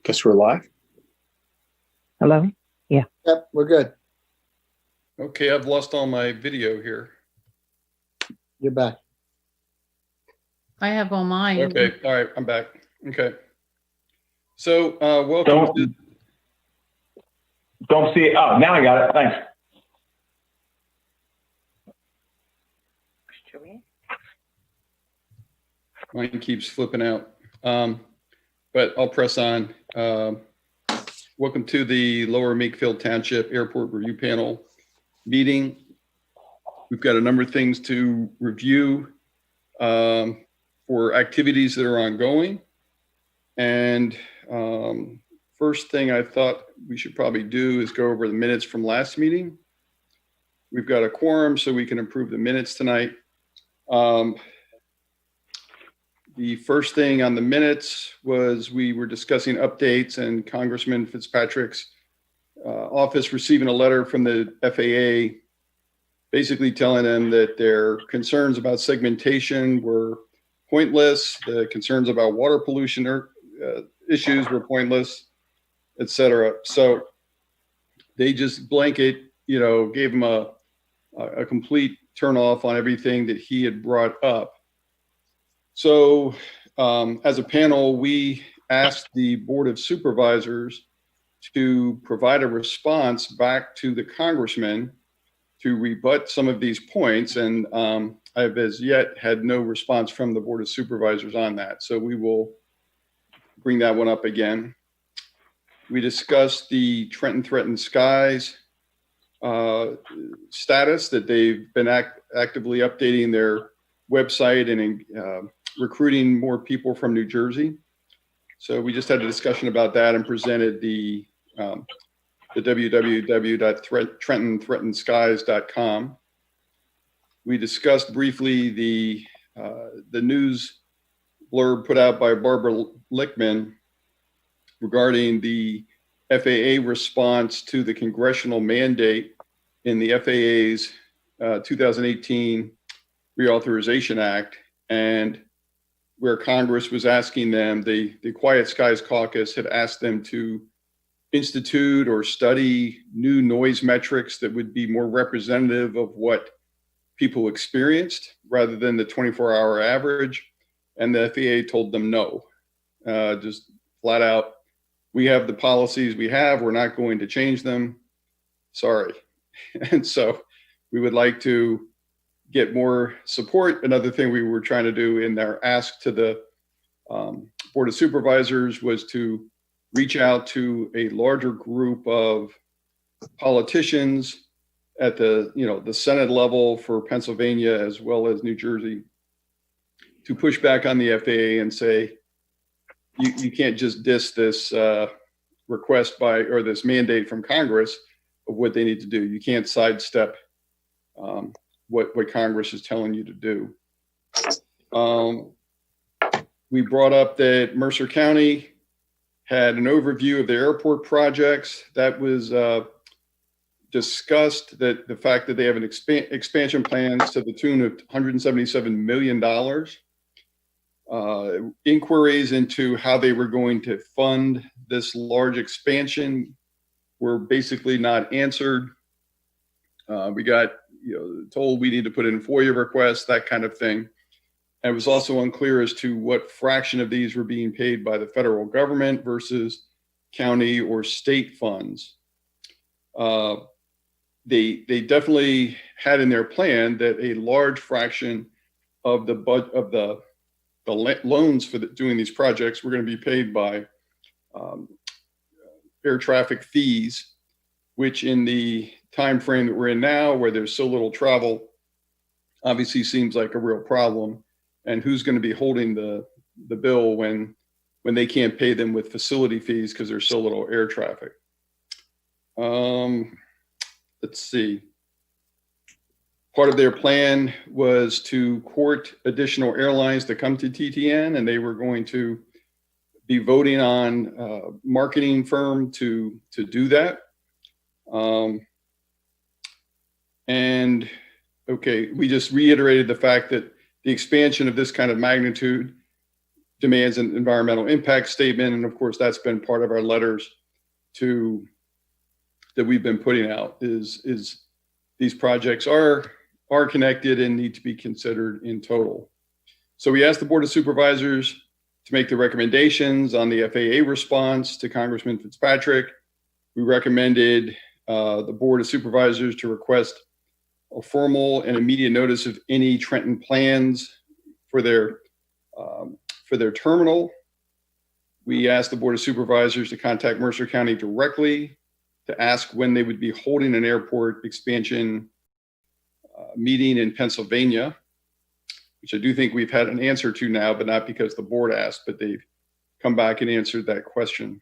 Guess we're live. Hello? Yeah. Yep, we're good. Okay, I've lost all my video here. You're back. I have all mine. Okay, all right, I'm back. Okay. So, welcome to, Don't see it. Oh, now I got it. Thanks. mine keeps flipping out. But I'll press on. Welcome to the Lower Makefield Township Airport Review Panel meeting. We've got a number of things to review for activities that are ongoing. And first thing I thought we should probably do is go over the minutes from last meeting. We've got a quorum, so we can approve the minutes tonight. The first thing on the minutes was we were discussing updates and Congressman Fitzpatrick's office receiving a letter from the FAA basically telling them that their concerns about segmentation were pointless, the concerns about water pollution issues were pointless, et cetera. So they just blanket, gave him a complete turn off on everything that he had brought up. So as a panel, we asked the Board of Supervisors to provide a response back to the congressman to rebut some of these points. And I've as yet had no response from the Board of Supervisors on that. So we will bring that one up again. We discussed the Trenton Threatened Skies status, that they've been actively updating their website and recruiting more people from New Jersey. So we just had a discussion about that and presented the www.trentonthreatenedskies.com. We discussed briefly the news blurb put out by Barbara Lichtman regarding the FAA response to the congressional mandate in the FAA's 2018 Reauthorization Act, and where Congress was asking them, the Quiet Skies Caucus had asked them to institute or study new noise metrics that would be more representative of what people experienced rather than the 24-hour average. And the FAA told them no, just flat out, we have the policies we have, we're not going to change them, sorry. And so we would like to get more support. Another thing we were trying to do in our ask to the Board of Supervisors was to reach out to a larger group of politicians at the Senate level for Pennsylvania as well as New Jersey to push back on the FAA and say, you can't just diss this request or this mandate from Congress of what they need to do. You can't sidestep what Congress is telling you to do. We brought up that Mercer County had an overview of the airport projects. That was discussed, that the fact that they have an expansion plans to the tune of $177 million. Inquiries into how they were going to fund this large expansion were basically not answered. We got told we need to put in FOIA requests, that kind of thing. And it was also unclear as to what fraction of these were being paid by the federal government versus county or state funds. They definitely had in their plan that a large fraction of the loans for doing these projects were going to be paid by air traffic fees, which in the time frame that we're in now, where there's so little travel, obviously seems like a real problem. And who's going to be holding the bill when they can't pay them with facility fees because there's so little air traffic? Let's see. Part of their plan was to court additional airlines to come to TTN, and they were going to be voting on a marketing firm to do that. And okay, we just reiterated the fact that the expansion of this kind of magnitude demands an environmental impact statement. And of course, that's been part of our letters that we've been putting out is these projects are connected and need to be considered in total. So we asked the Board of Supervisors to make the recommendations on the FAA response to Congressman Fitzpatrick. We recommended the Board of Supervisors to request a formal and immediate notice of any Trenton plans for their terminal. We asked the Board of Supervisors to contact Mercer County directly to ask when they would be holding an airport expansion meeting in Pennsylvania, which I do think we've had an answer to now, but not because the board asked, but they've come back and answered that question.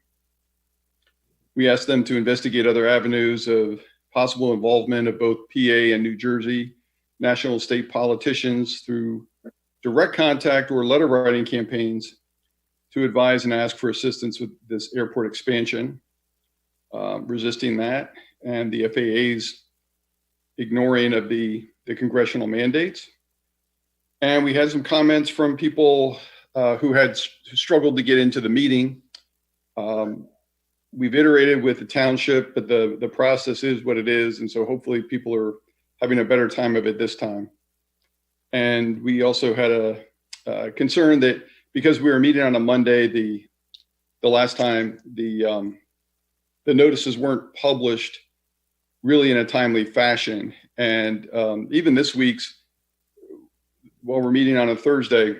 We asked them to investigate other avenues of possible involvement of both PA and New Jersey national state politicians through direct contact or letter writing campaigns to advise and ask for assistance with this airport expansion, resisting that, and the FAA's ignoring of the congressional mandates. And we had some comments from people who had struggled to get into the meeting. We've iterated with the township, but the process is what it is. And so hopefully people are having a better time of it this time. And we also had a concern that because we were meeting on a Monday, the last time, the notices weren't published really in a timely fashion. And even this week's, while we're meeting on a Thursday,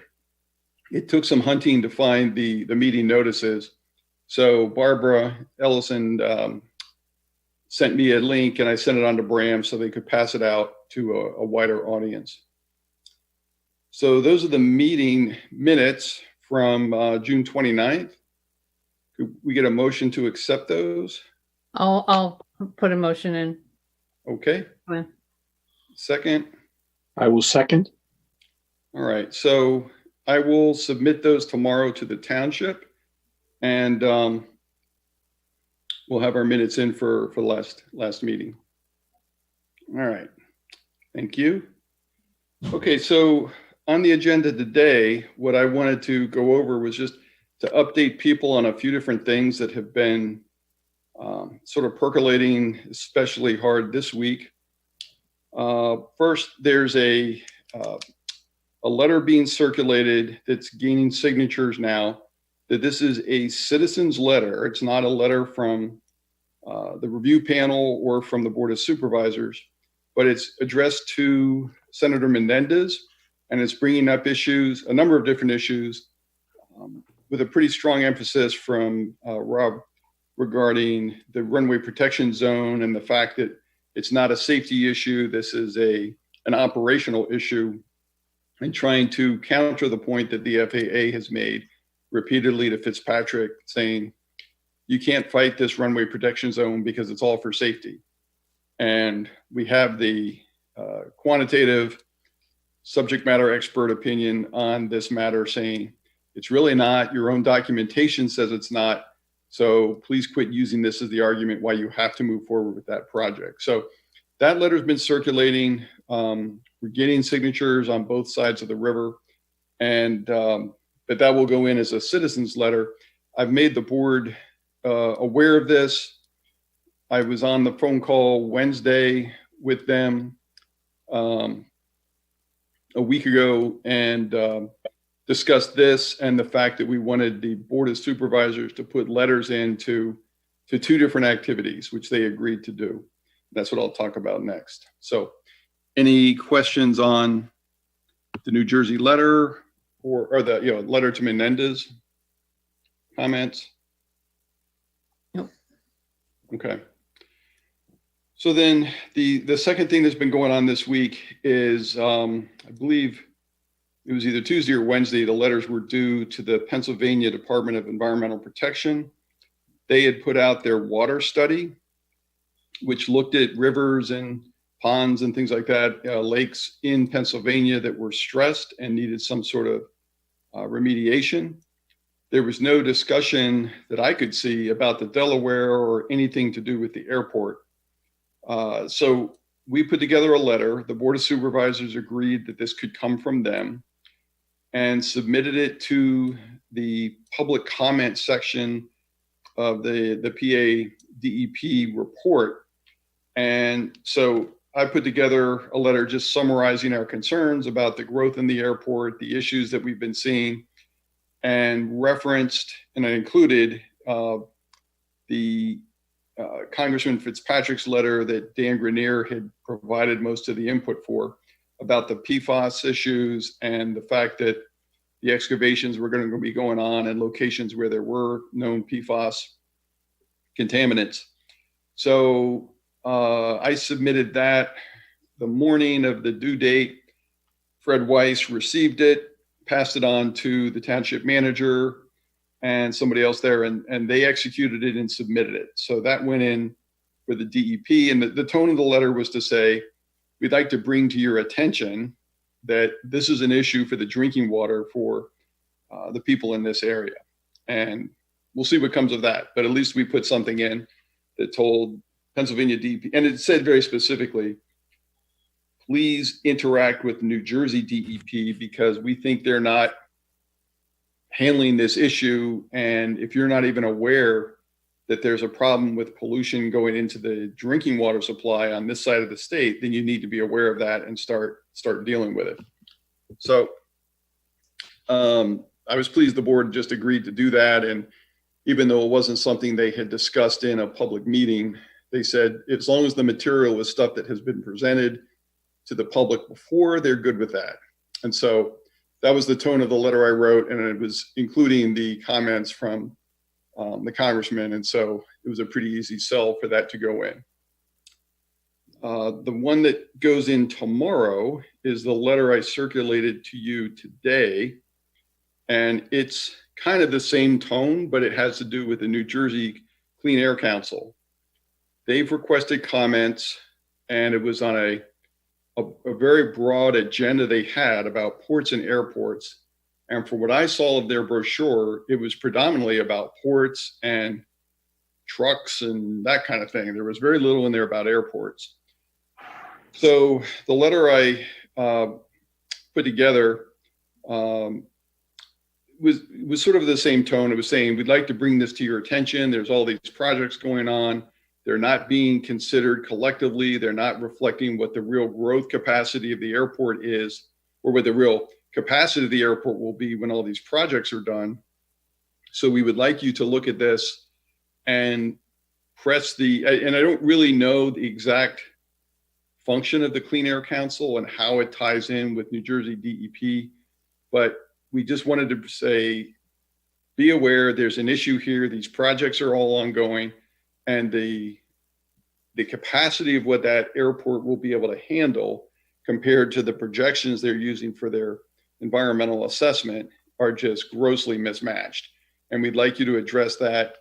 it took some hunting to find the meeting notices. So Barbara Ellison sent me a link and I sent it on to Bram so they could pass it out to a wider audience. So those are the meeting minutes from June 29th. Could we get a motion to accept those? I'll put a motion in. Okay. Fine. Second. I will second. All right. So I will submit those tomorrow to the township, and we'll have our minutes in for last meeting. All right. Thank you. Okay. So on the agenda today, what I wanted to go over was just to update people on a few different things that have been sort of percolating especially hard this week. First, there's a letter being circulated that's gaining signatures now that this is a citizen's letter. It's not a letter from the review panel or from the Board of Supervisors, but it's addressed to Senator Menendez, and it's bringing up issues, a number of different issues, with a pretty strong emphasis from Rob regarding the runway protection zone and the fact that it's not a safety issue. This is an operational issue, and trying to counter the point that the FAA has made repeatedly to Fitzpatrick, saying, you can't fight this runway protection zone because it's all for safety. And we have the quantitative subject matter expert opinion on this matter saying, it's really not, your own documentation says it's not, so please quit using this as the argument why you have to move forward with that project. So that letter's been circulating. We're getting signatures on both sides of the river, and but that will go in as a citizen's letter. I've made the board aware of this. I was on the phone call Wednesday with them a week ago and discussed this and the fact that we wanted the Board of Supervisors to put letters into two different activities, which they agreed to do. That's what I'll talk about next. So any questions on the New Jersey letter or the letter to Menendez? Comments? Nope. Okay. So then the second thing that's been going on this week is, I believe it was either Tuesday or Wednesday, the letters were due to the Pennsylvania Department of Environmental Protection. They had put out their water study, which looked at rivers and ponds and things like that, lakes in Pennsylvania that were stressed and needed some sort of remediation. There was no discussion that I could see about the Delaware or anything to do with the airport. So we put together a letter. The Board of Supervisors agreed that this could come from them. and submitted it to the public comment section of the PA DEP report. And so I put together a letter just summarizing our concerns about the growth in the airport, the issues that we've been seeing, and referenced, and I included the Congressman Fitzpatrick's letter that Dan Grenier had provided most of the input for about the PFAS issues and the fact that the excavations were going to be going on in locations where there were known PFAS contaminants. So I submitted that the morning of the due date. Fred Weiss received it, passed it on to the township manager and somebody else there, and they executed it and submitted it. So that went in for the DEP, and the tone of the letter was to say, we'd like to bring to your attention that this is an issue for the drinking water for the people in this area. And we'll see what comes of that, but at least we put something in that told Pennsylvania DEP, and it said very specifically, please interact with New Jersey DEP because we think they're not handling this issue. And if you're not even aware that there's a problem with pollution going into the drinking water supply on this side of the state, then you need to be aware of that and start dealing with it. So I was pleased the board just agreed to do that. And even though it wasn't something they had discussed in a public meeting, they said, as long as the material is stuff that has been presented to the public before, they're good with that. And so that was the tone of the letter I wrote, and it was including the comments from the congressman. And so it was a pretty easy sell for that to go in. The one that goes in tomorrow is the letter I circulated to you today. And it's kind of the same tone, but it has to do with the New Jersey Clean Air Council. They've requested comments, and it was on a very broad agenda they had about ports and airports. And from what I saw of their brochure, it was predominantly about ports and trucks and that kind of thing. There was very little in there about airports. So the letter I put together was sort of the same tone. It was saying, we'd like to bring this to your attention. There's all these projects going on. They're not being considered collectively. They're not reflecting what the real growth capacity of the airport is, or what the real capacity of the airport will be when all these projects are done. So we would like you to look at this and press and I don't really know the exact function of the Clean Air Council and how it ties in with New Jersey DEP, but we just wanted to say, be aware there's an issue here. These projects are all ongoing, and the capacity of what that airport will be able to handle compared to the projections they're using for their environmental assessment are just grossly mismatched. And we'd like you to address that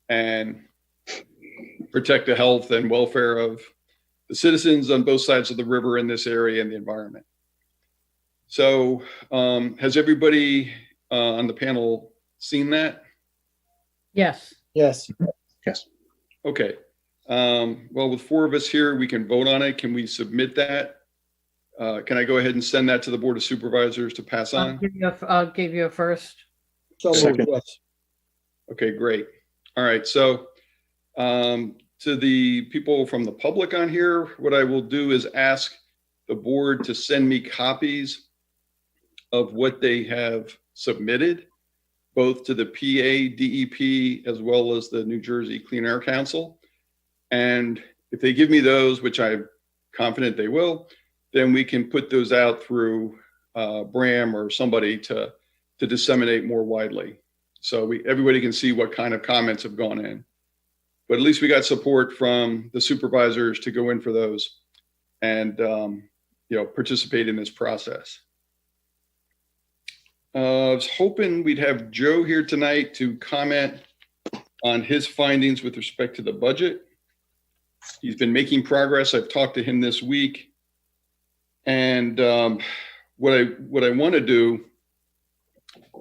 and protect the health and welfare of the citizens on both sides of the river in this area and the environment. So has everybody on the panel seen that? Yes. Yes. Yes. Okay. Well, with 4 of us here, we can vote on it. Can we submit that? Can I go ahead and send that to the Board of Supervisors to pass on? I'll give you a first. So moved, Second. yes. Okay, great. All right. So to the people from the public on here, what I will do is ask the board to send me copies of what they have submitted, both to the PA DEP as well as the New Jersey Clean Air Council. And if they give me those, which I'm confident they will, then we can put those out through Bram or somebody to disseminate more widely. So everybody can see what kind of comments have gone in. But at least we got support from the supervisors to go in for those and participate in this process. I was hoping we'd have Joe here tonight to comment on his findings with respect to the budget. He's been making progress. I've talked to him this week. And what I want to do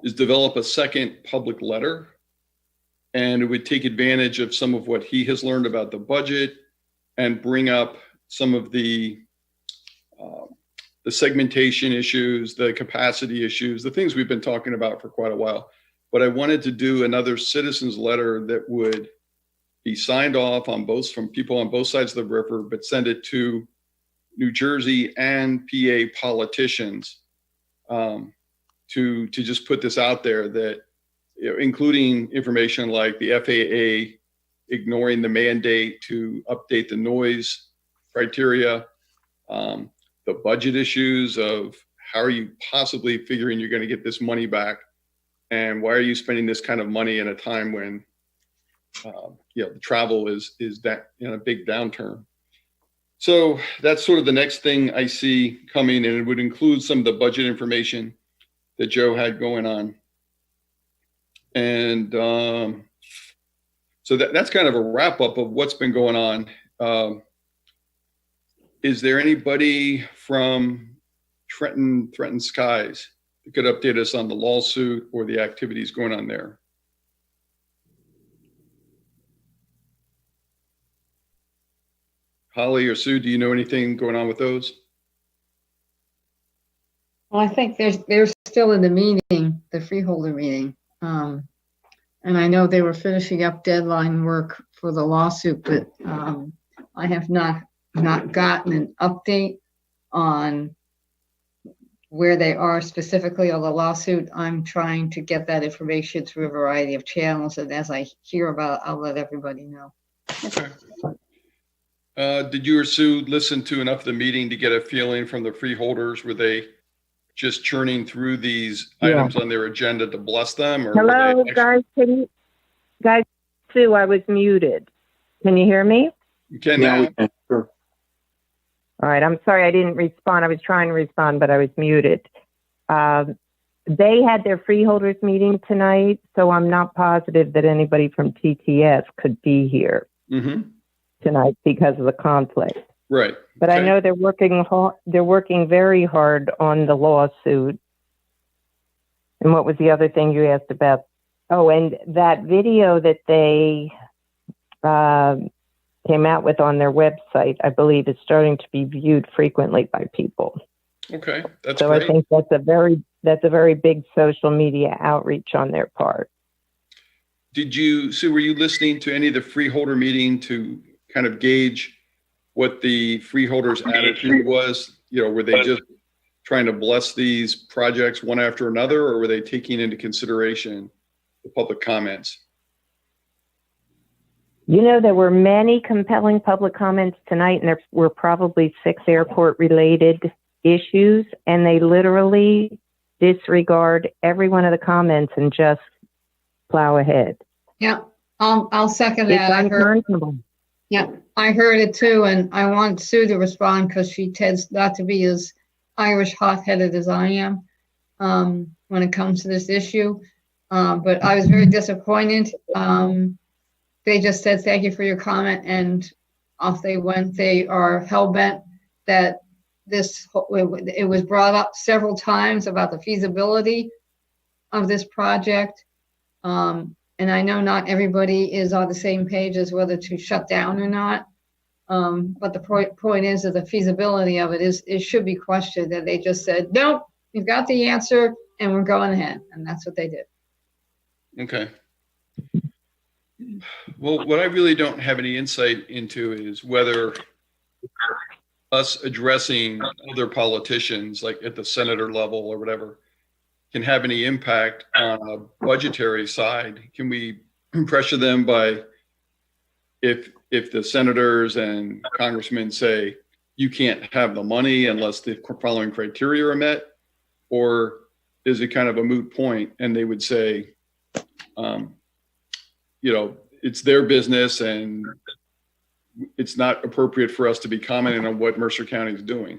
is develop a second public letter, and it would take advantage of some of what he has learned about the budget and bring up some of the the segmentation issues, the capacity issues, the things we've been talking about for quite a while. But I wanted to do another citizens letter that would be signed off on both from people on both sides of the river, but send it to New Jersey and PA politicians to just put this out there that, you know, including information like the FAA ignoring the mandate to update the noise criteria, the budget issues of how are you possibly figuring you're going to get this money back, and why are you spending this kind of money in a time when the travel is that in a big downturn. So that's sort of the next thing I see coming, and it would include some of the budget information that Joe had going on. And so that's kind of a wrap up of what's been going on. Is there anybody from Trenton Skies that could update us on the lawsuit or the activities going on there? Holly or Sue, do you know anything going on with those? Well, I think they're still in the meeting, the freeholder meeting. And I know they were finishing up deadline work for the lawsuit, but I have not gotten an update on where they are specifically on the lawsuit. I'm trying to get that information through a variety of channels, and as I hear about it, I'll let everybody know. Okay. Did you or Sue listen to enough of the meeting to get a feeling from the freeholders? Were they just churning through these items on their agenda to bless them? Or Hello, were they guys, Sue, I was muted. Can you hear me? You can Now now. we can. Sure. All right, I'm sorry I didn't respond. I was trying to respond, but I was muted. They had their freeholders meeting tonight, so I'm not positive that anybody from TTS could be here tonight because of the conflict. Right. But Okay. I know they're working very hard on the lawsuit. And what was the other thing you asked about? Oh, and that video that they came out with on their website, I believe, is starting to be viewed frequently by people. Okay, that's So great. I think that's a very big social media outreach on their part. Sue, were you listening to any of the freeholder meeting to kind of gauge what the freeholders' attitude was? You know, were they just trying to bless these projects one after another, or were they taking into consideration the public comments? You know, there were many compelling public comments tonight, and there were probably 6 airport-related issues, and they literally disregard every one of the comments and just plow ahead. Yeah, I'll second It's that. unconscionable. I heard it too, and I want Sue to respond because she tends not to be as Irish hot-headed as I am when it comes to this issue. But I was very disappointed. They just said, thank you for your comment, and off they went. They are hell-bent that it was brought up several times about the feasibility of this project. And I know not everybody is on the same page as whether to shut down or not. But the point is that the feasibility of it should be questioned, and they just said, nope, we've got the answer and we're going ahead. And that's what they did. Okay. Well, what I really don't have any insight into is whether us addressing other politicians, like at the senator level or whatever, can have any impact on a budgetary side. Can we pressure them by, if the senators and congressmen say, you can't have the money unless the following criteria are met? Or is it kind of a moot point and they would say, it's their business and it's not appropriate for us to be commenting on what Mercer County is doing?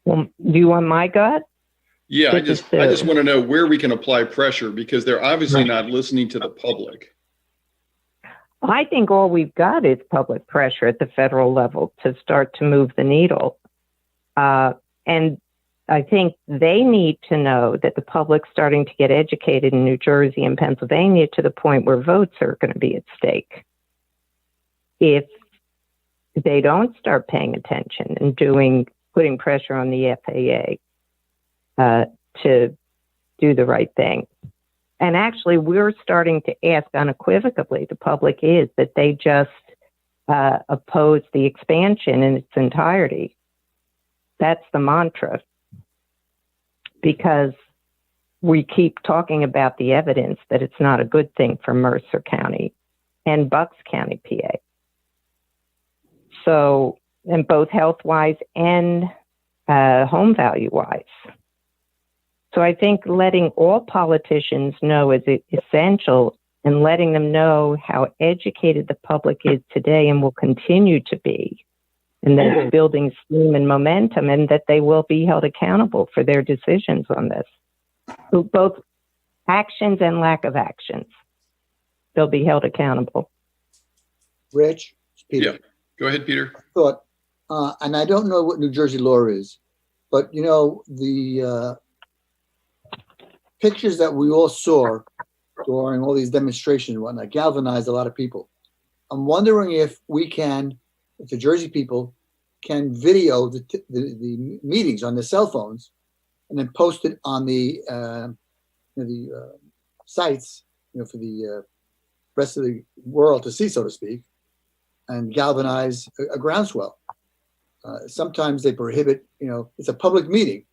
Well, do you want my gut? Yeah, I just want to know where we can apply pressure, because they're obviously not listening to the public. I think all we've got is public pressure at the federal level to start to move the needle. And I think they need to know that the public's starting to get educated in New Jersey and Pennsylvania to the point where votes are going to be at stake. If they don't start paying attention and putting pressure on the FAA to do the right thing. And actually, we're starting to ask unequivocally, the public is, that they just oppose the expansion in its entirety. That's the mantra. Because we keep talking about the evidence that it's not a good thing for Mercer County and Bucks County, PA. So, and both health-wise and home value-wise. So I think letting all politicians know is essential, and letting them know how educated the public is today and will continue to be, and that it's building steam and momentum, and that they will be held accountable for their decisions on this. So both actions and lack of actions. They'll be held accountable. Rich, it's Peter. Yeah. Go ahead, Peter. Thought, and I don't know what New Jersey law is, but you know, the pictures that we all saw during all these demonstrations and whatnot galvanized a lot of people. I'm wondering if the Jersey people can video the meetings on their cell phones and then post it on the sites, for the rest of the world to see, so to speak, and galvanize a groundswell. Sometimes they prohibit, it's a public meeting,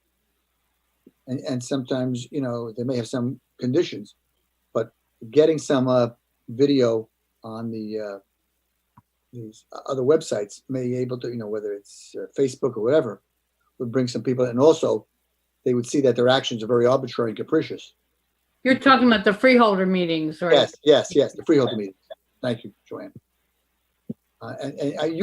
and sometimes, they may have some conditions, but getting some video on these other websites may be able to, whether it's Facebook or whatever, would bring some people in. And also, they would see that their actions are very arbitrary and capricious. You're talking about the freeholder meetings, right? Yes, the freeholder meetings. Thank you, Joanne.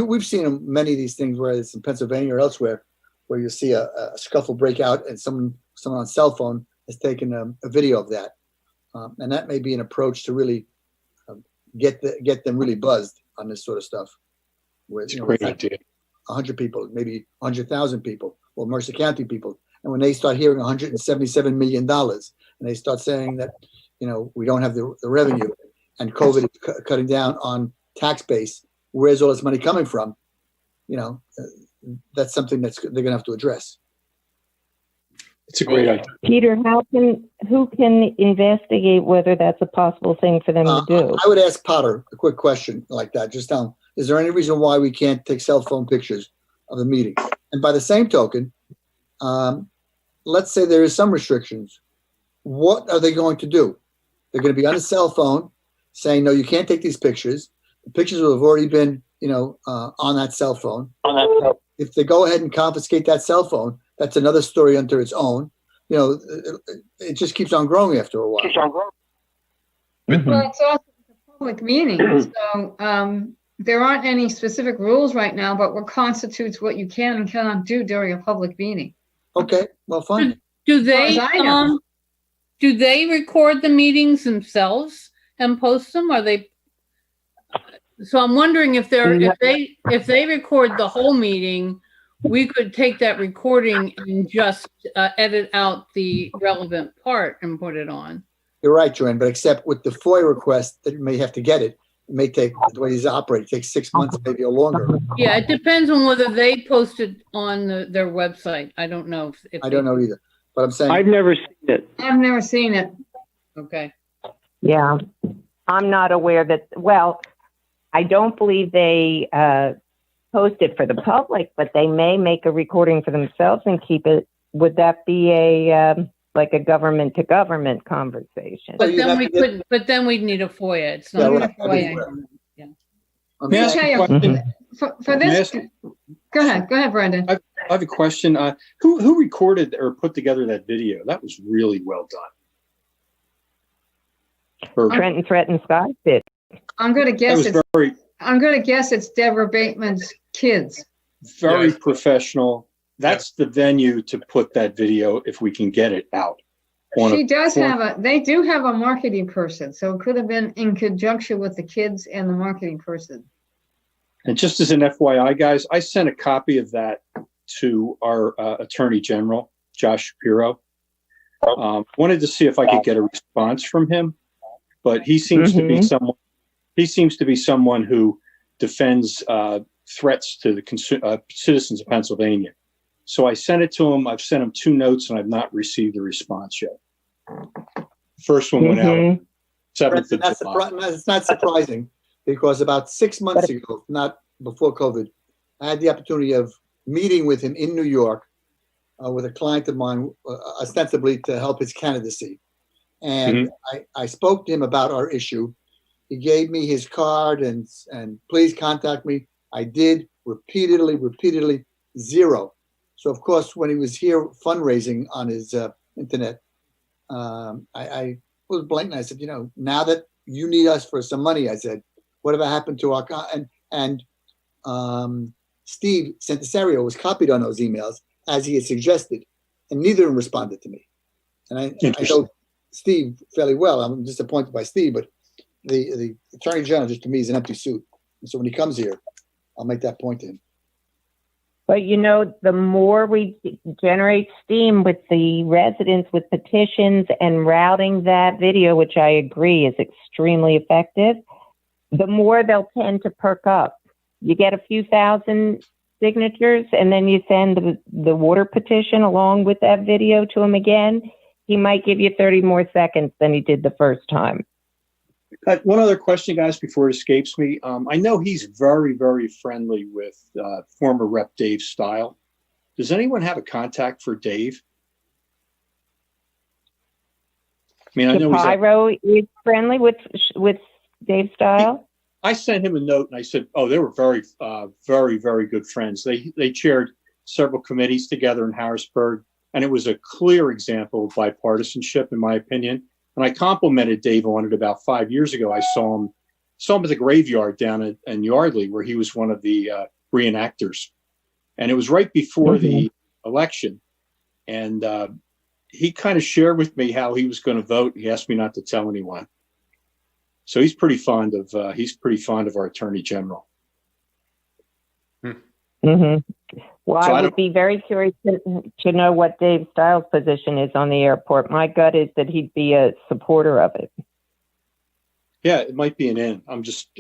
We've seen many of these things, whether it's in Pennsylvania or elsewhere, where you see a scuffle break out and someone on cell phone has taken a video of that. And that may be an approach to really get them really buzzed on this sort of stuff. It's a great idea. 100 people, maybe 100,000 people, or Mercer County people. And when they start hearing $177 million, and they start saying that, we don't have the revenue, and COVID is cutting down on tax base, where's all this money coming from? That's something they're going to have to address. It's a great idea. Peter, who can investigate whether that's a possible thing for them to do? I would ask Potter a quick question like that. Just tell him, is there any reason why we can't take cell phone pictures of the meeting? And by the same token, let's say there is some restrictions. What are they going to do? They're going to be on a cell phone saying, no, you can't take these pictures. The pictures will have already been, on that cell phone. If they go ahead and confiscate that cell phone, that's another story unto its own. It just keeps on growing after a while. Mm-hmm. Well, it's also a public meeting, so there aren't any specific rules right now, but what constitutes what you can and cannot do during a public meeting. Okay, well, fine. Do As far as I know. they record the meetings themselves and post them? Are they? So I'm wondering if they record the whole meeting, we could take that recording and just edit out the relevant part and put it on. You're right, Joanne, but except with the FOIA request that you may have to get it, it may take, the way these operate, it takes 6 months, maybe or longer. Yeah, it depends on whether they post it on their website. I don't know if I don't know either, but I'm saying. I've never seen it. I've never seen it. Okay. Yeah, I'm not aware that, well, I don't believe they post it for the public, but they may make a recording for themselves and keep it. Would that be like a government to government conversation? But then we couldn't, but then we'd need a FOIA. It's not Yeah, a right. FOIA. Yeah. May I ask a question? For this, go ahead, Brendan. I have a question. Who recorded or put together that video? That was really well done. Trenton Threatened Skies did. I'm going to That guess was it's Deborah Bateman's kids. very Yes. professional. That's the venue to put that video if we can get it out. They do have a marketing person, so it could have been in conjunction with the kids and the marketing person. And just as an FYI, guys, I sent a copy of that to our Attorney General, Josh Shapiro. Wanted to see if I could get a response from him, but he seems to be someone. He seems to be someone who defends threats to the citizens of Pennsylvania. So I sent it to him. I've sent him 2 notes, and I've not received a response yet. First one went out 7th of July. It's not surprising because about 6 months ago, not before COVID, I had the opportunity of meeting with him in New York with a client of mine, ostensibly to help his candidacy. And I spoke to him about our issue. He gave me his card and please contact me. I did repeatedly, zero. So of course, when he was here fundraising on his internet, I was blatant. I said, now that you need us for some money, I said, whatever happened to our and Steve Santisario was copied on those emails as he had suggested, and neither of them responded to me. And I know Steve fairly well. I'm disappointed by Steve, but the Attorney General just to me is an empty suit. And so when he comes here, I'll make that point to him. But the more we generate steam with the residents with petitions and routing that video, which I agree is extremely effective, the more they'll tend to perk up. You get a few thousand signatures and then you send the water petition along with that video to him again. He might give you 30 more seconds than he did the first time. One other question, guys, before it escapes me. I know he's very, very friendly with former Rep. Dave Style. Does anyone have a contact for Dave? I mean, I know Pyro is friendly with Dave Style. I sent him a note and I said, "Oh, they were very, very good friends. They chaired several committees together in Harrisburg, and it was a clear example of bipartisanship, in my opinion." And I complimented Dave on it about 5 years ago. I saw him at the graveyard down in Yardley, where he was one of the reenactors. And it was right before the election. And he kind of shared with me how he was going to vote. He asked me not to tell anyone. So he's pretty fond of our Attorney General. Well, I would be very curious to know what Dave Stiles' position is on the airport. My gut is that he'd be a supporter of it. Yeah, it might be an in.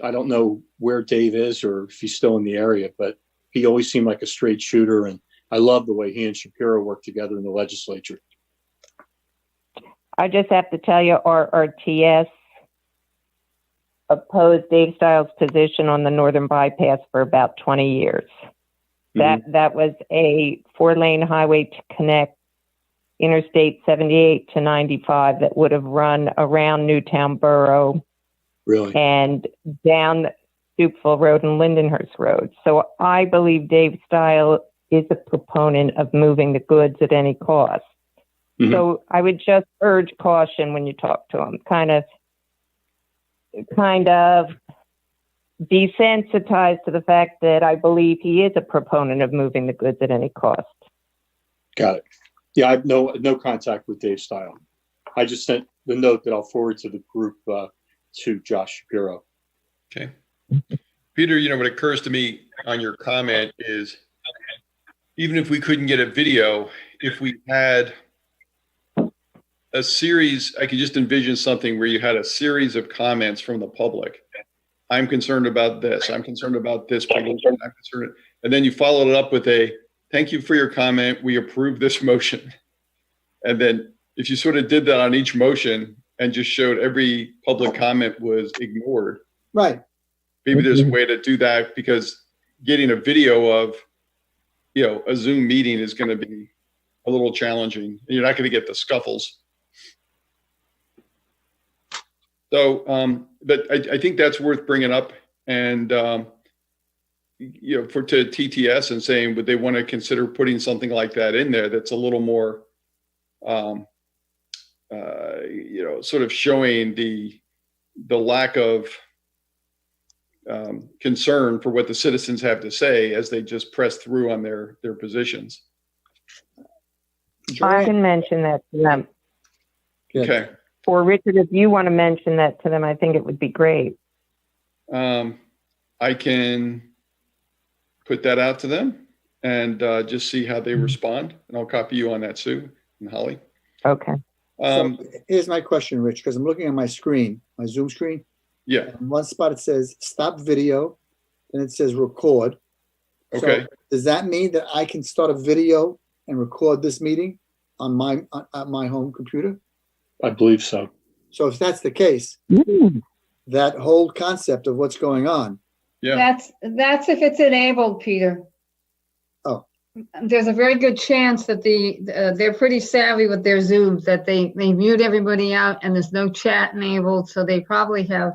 I don't know where Dave is or if he's still in the area, but he always seemed like a straight shooter. And I love the way he and Shapiro work together in the legislature. I just have to tell you, our TS opposed Dave Stiles' position on the Northern Bypass for about 20 years. That was a 4-lane highway to connect Interstate 78 to 95 that would have run around Newtown Borough and down Stupeville Road and Lindenhurst Road. So I believe Dave Style is a proponent of moving the goods at any cost. So I would just urge caution when you talk to him. Kind of desensitized to the fact that I believe he is a proponent of moving the goods at any cost. Got it. Yeah, I have no contact with Dave Style. I just sent the note that I'll forward to the group to Josh Shapiro. Okay. Peter, what occurs to me on your comment is even if we couldn't get a video, if we had a series, I could just envision something where you had a series of comments from the public. I'm concerned about this. I'm concerned about this. I'm concerned. And then you followed it up with a, thank you for your comment. We approve this motion. And then if you sort of did that on each motion and just showed every public comment was ignored. Right. Maybe there's a way to do that because getting a video of, a Zoom meeting is going to be a little challenging. You're not going to get the scuffles. So, but I think that's worth bringing up and, to TTS and saying, would they want to consider putting something like that in there that's a little more, sort of showing the lack of concern for what the citizens have to say as they just press through on their positions. I can mention that to them. Okay. Or Richard, if you want to mention that to them, I think it would be great. I can put that out to them and just see how they respond. And I'll copy you on that, Sue and Holly. Okay. So here's my question, Rich, because I'm looking at my screen, my Zoom screen. Yeah. In one spot it says stop video, and it says record. Okay. So does that mean that I can start a video and record this meeting on my home computer? I believe so. So if that's the case, that whole concept of what's going on, Yeah. That's if it's enabled, Peter. Oh. There's a very good chance that they're pretty savvy with their Zooms, that they mute everybody out and there's no chat enabled, so they probably have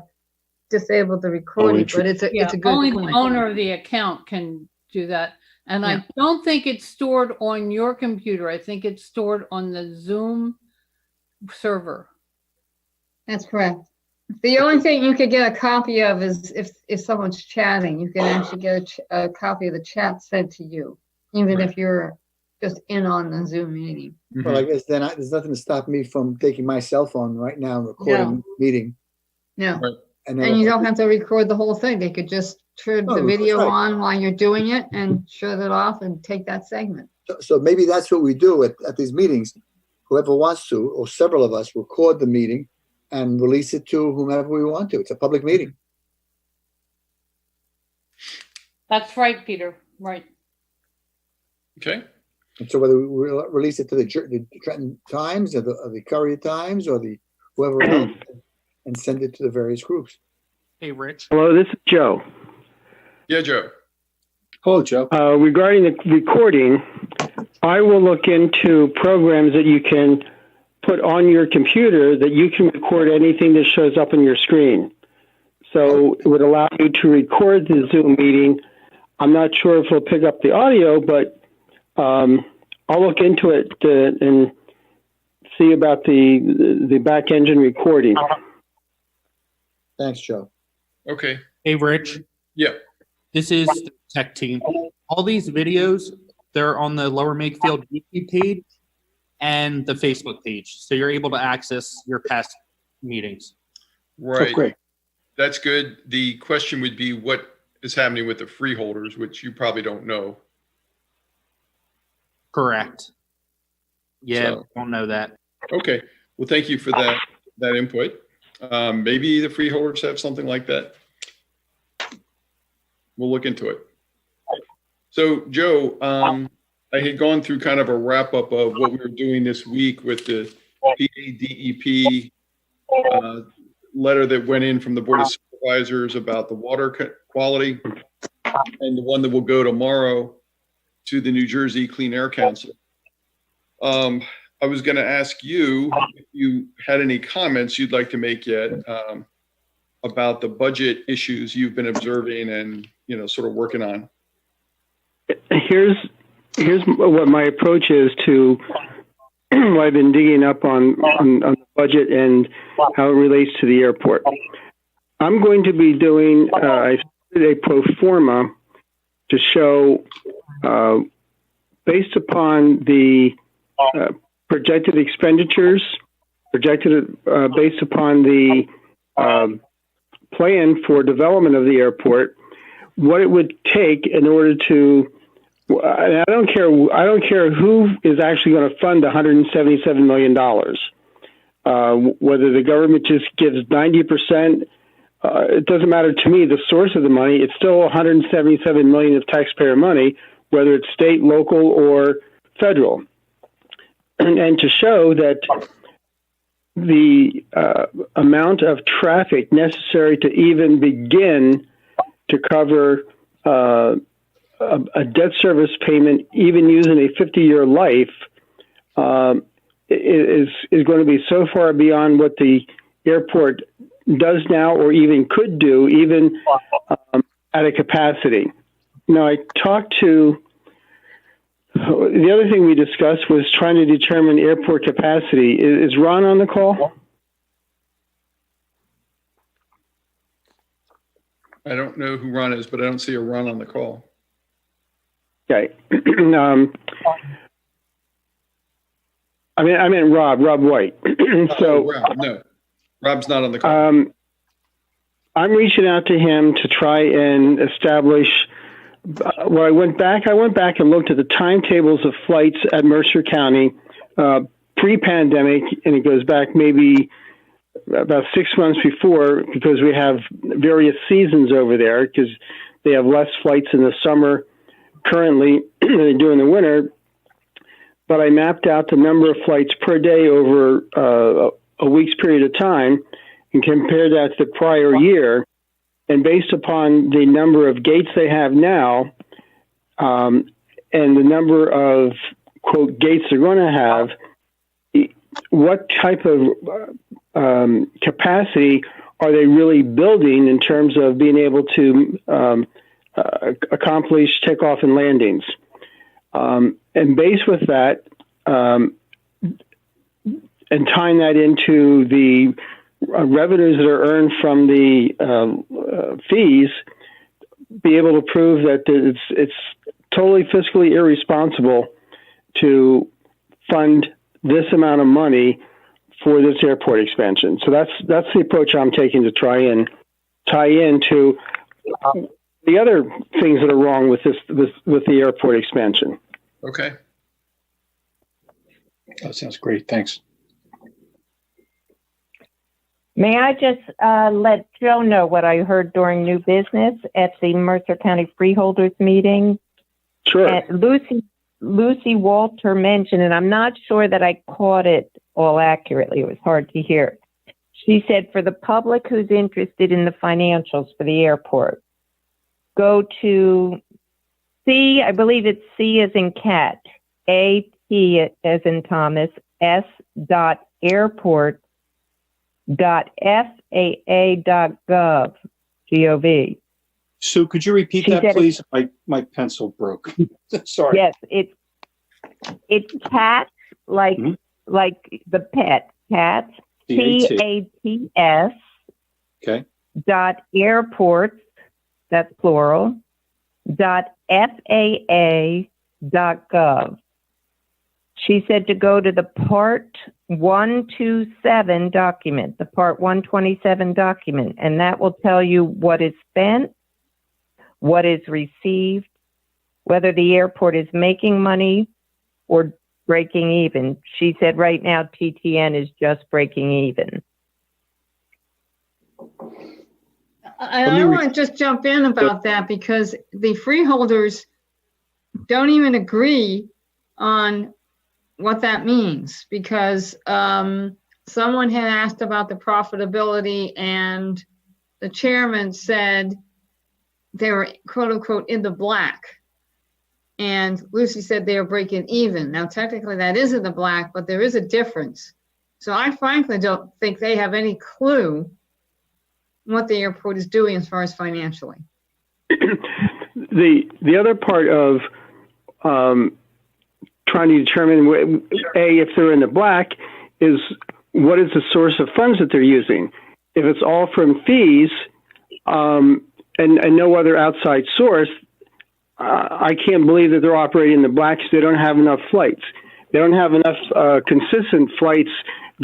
disabled the recording, but it's Yeah, a good only the point. owner of the account can do that. And Yeah. I don't think it's stored on your computer. I think it's stored on the Zoom server. That's correct. The only thing you could get a copy of is if someone's chatting, you can actually get a copy of the chat sent to you, even Right. if you're just in on the Zoom meeting. well, I guess then there's nothing to stop me from taking my cell phone right now and recording the meeting. No, Right. And and you don't have to record the whole thing. They could just turn Oh, the that's video right. on while you're doing it and shut it off and take that segment. So maybe that's what we do at these meetings. Whoever wants to, or several of us, record the meeting and release it to whomever we want to. It's a public meeting. That's right, Peter. Right. Okay. And so whether we release it to the Trenton Times or the Courier Times or the whoever else, and send it to the various groups. Hey, Rich. Hello, this is Joe. Yeah, Joe. Hello, Joe. Regarding the recording, I will look into programs that you can put on your computer that you can record anything that shows up on your screen. So it would allow you to record the Zoom meeting. I'm not sure if it'll pick up the audio, but I'll look into it and see about the back engine recording. Thanks, Joe. Okay. Hey, Rich. Yeah. This is the tech team. All these videos, they're on the Lower Makefield YouTube page and the Facebook page. So you're able to access your past meetings. Right. Oh, great. That's good. The question would be what is happening with the freeholders, which you probably don't know. Correct. Yeah, So- don't know that. Okay. Well, thank you for that input. Maybe the freeholders have something like that. We'll look into it. So, Joe, I had gone through kind of a wrap up of what we were doing this week with the PADEP letter that went in from the Board of Supervisors about the water quality, and the one that will go tomorrow to the New Jersey Clean Air Council. I was going to ask you if you had any comments you'd like to make yet about the budget issues you've been observing and sort of working on. Here's what my approach is to what I've been digging up on the budget and how it relates to the airport. I'm going to be doing a pro forma to show, based upon the projected expenditures, based upon the plan for development of the airport, what it would take in order to. I don't care who is actually going to fund $177 million. Whether the government just gives 90%, it doesn't matter to me. The source of the money, it's still $177 million of taxpayer money, whether it's state, local, or federal. And to show that the amount of traffic necessary to even begin to cover a debt service payment, even using a 50-year life, is going to be so far beyond what the airport does now or even could do, even at a capacity. Now, I talked to, the other thing we discussed was trying to determine airport capacity. Is Ron on the call? I don't know who Ron is, but I don't see a Ron on the call. Okay. I mean Rob White. So Rob, no, Rob's not on the call. I'm reaching out to him to try and establish. I went back and looked at the timetables of flights at Mercer County pre-pandemic, and it goes back maybe about 6 months before, because we have various seasons over there, because they have less flights in the summer currently than they do in the winter. But I mapped out the number of flights per day over a week's period of time and compared that to the prior year. And based upon the number of gates they have now and the number of, quote, gates they're going to have, what type of capacity are they really building in terms of being able to accomplish takeoff and landings? And based with that, and tying that into the revenues that are earned from the fees, be able to prove that it's totally fiscally irresponsible to fund this amount of money for this airport expansion. So that's the approach I'm taking to try and tie into the other things that are wrong with the airport expansion. Okay. That sounds great. Thanks. May I just let Joe know what I heard during new business at the Mercer County Freeholders meeting? Sure. Lucy Walter mentioned, and I'm not sure that I caught it all accurately. It was hard to hear. She said for the public who's interested in the financials for the airport, go to C, I believe it's C as in cat, A-T as in Thomas, s.airport.faa.gov, G-O-V. Sue, could you repeat She that, said please? My pencil broke. Sorry. Yes, it's cat, like the pet, cat, T-A-T-S, Okay. .airports, that's plural, .faa.gov. She said to go to the Part 127 document, the Part 127 document, and that will tell you what is spent, what is received, whether the airport is making money or breaking even. She said right now TTN is just breaking even. I want to just jump in about that because the freeholders don't even agree on what that means, because someone had asked about the profitability and the chairman said they were quote unquote in the black. And Lucy said they were breaking even. Now, technically that is in the black, but there is a difference. So I frankly don't think they have any clue what the airport is doing as far as financially. The other part of trying to determine if they're in the black is what is the source of funds that they're using. If it's all from fees and no other outside source, I can't believe that they're operating in the black because they don't have enough flights. They don't have enough consistent flights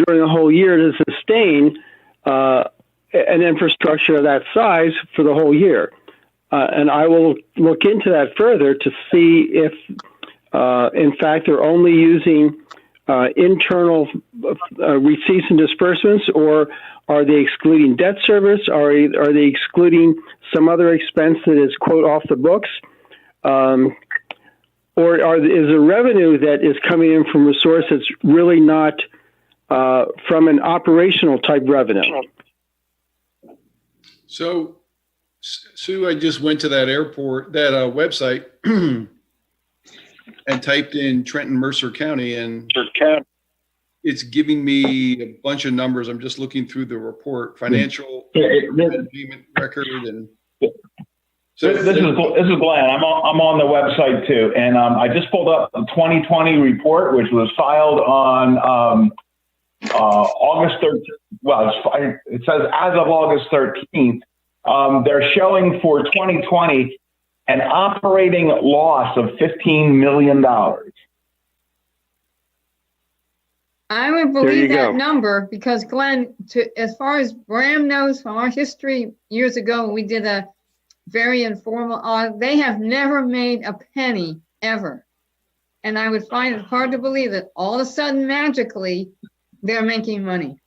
during the whole year to sustain an infrastructure of that size for the whole year. And I will look into that further to see if, in fact, they're only using internal receipts and disbursements, or are they excluding debt service? Are they excluding some other expense that is, quote, off the books? Or is the revenue that is coming in from a source that's really not from an operational type revenue? So, Sue, I just went to that airport, that website, and typed in Trenton, Mercer County, and it's giving me a bunch of numbers. I'm just looking through the report, financial payment record, and so this is Glenn. I'm on the website too, and I just pulled up the 2020 report, which was filed on August 13th. Well, it says as of August 13th. They're showing for 2020 an operating loss of $15 million. I would believe that number because, Glenn, as far as Bram knows from our history years ago, we did a very informal, they have never made a penny ever. And I would find it hard to believe that all of a sudden, magically, they're making money.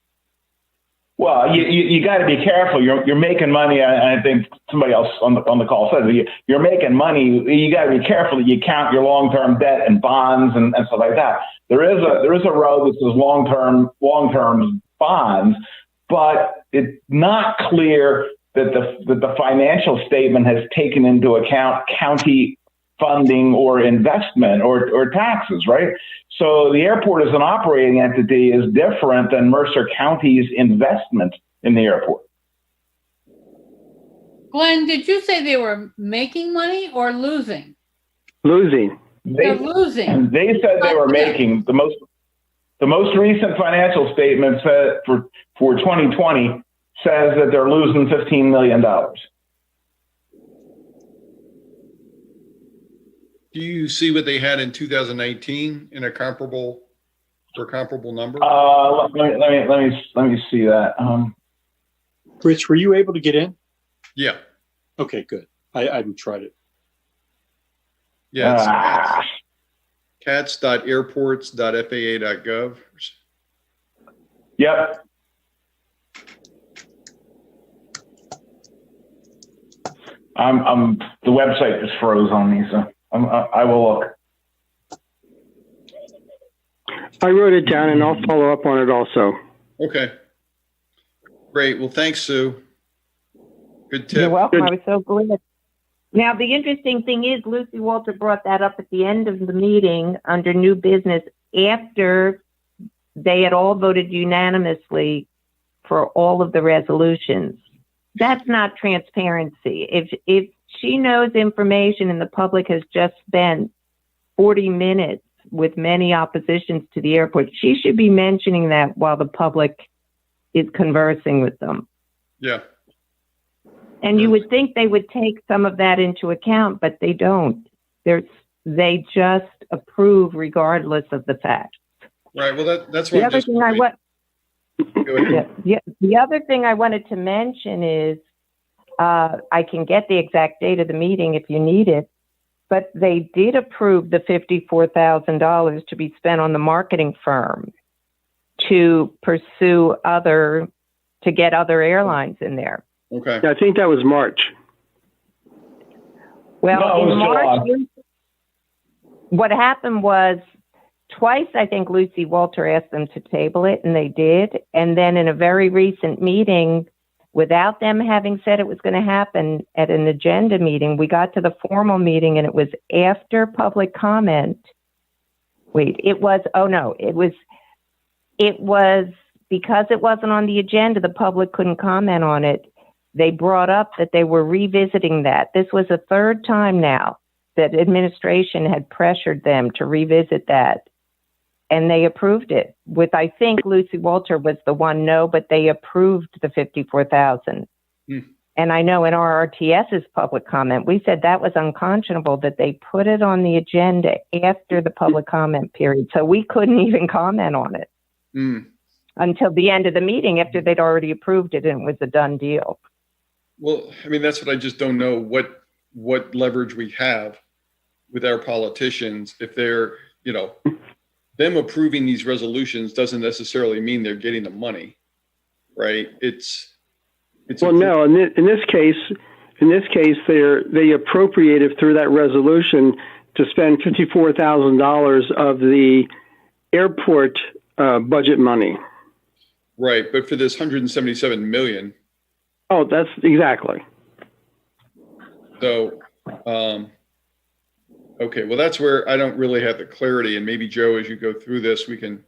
Well, you got to be careful. You're making money. I think somebody else on the call said you're making money. You got to be careful that you count your long-term debt and bonds and stuff like that. There is a row that says long-term bonds, but it's not clear that the financial statement has taken into account county funding or investment or taxes, right? So the airport as an operating entity is different than Mercer County's investment in the airport. Glenn, did you say they were making money or losing? Losing. They're losing. They said they were making the most recent financial statement for 2020 says that they're losing $15 million. Do you see what they had in 2019 in a comparable number? Let me see that. Rich, were you able to get in? Yeah. Okay, good. I haven't tried it. Yeah. It's cats.airports.faa.gov. Yep. The website just froze on me, so I will look. I wrote it down and I'll follow up on it also. Okay. Great. Well, thanks, Sue. Good tip. You're welcome. I was so glad. Now, the interesting thing is Lucy Walter brought that up at the end of the meeting under new business after they had all voted unanimously for all of the resolutions. That's not transparency. If she knows information and the public has just spent 40 minutes with many oppositions to the airport, she should be mentioning that while the public is conversing with them. Yeah. And you would think they would take some of that into account, but they don't. They just approve regardless of the facts. Right. Well, that's what the other thing I wanted to mention is I can get the exact date of the meeting if you need it, but they did approve the $54,000 to be spent on the marketing firm to pursue to get other airlines in there. Okay. I think that was March. Well, No, in March, what happened was twice, I think Lucy Walter asked them to table it, and they did. And then in a very recent meeting, without them having said it was going to happen at an agenda meeting, we got to the formal meeting, and it was after public comment. It was because it wasn't on the agenda, the public couldn't comment on it. They brought up that they were revisiting that. This was the third time now that administration had pressured them to revisit that. And they approved it with, I think Lucy Walter was the one no, but they approved the $54,000. And I know in our RTS's public comment, we said that was unconscionable that they put it on the agenda after the public comment period. So we couldn't even comment on it until the end of the meeting after they'd already approved it and it was a done deal. Well, I mean, that's what I just don't know what leverage we have with our politicians. If they're, them approving these resolutions doesn't necessarily mean they're getting the money, right? Well, no, in this case, they appropriated through that resolution to spend $54,000 of the airport budget money. Right, but for this $177 million. Oh, that's exactly. So, okay, well, that's where I don't really have the clarity, and maybe Joe, as you go through this, we can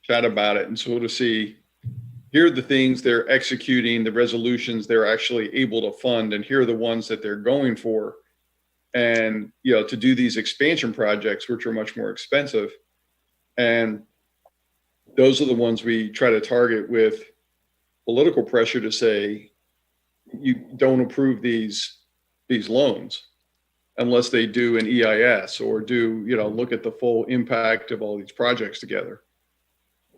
chat about it and sort of see, here are the things they're executing, the resolutions they're actually able to fund, and here are the ones that they're going for. And, to do these expansion projects, which are much more expensive. And those are the ones we try to target with political pressure to say, you don't approve these loans unless they do an EIS or do, look at the full impact of all these projects together.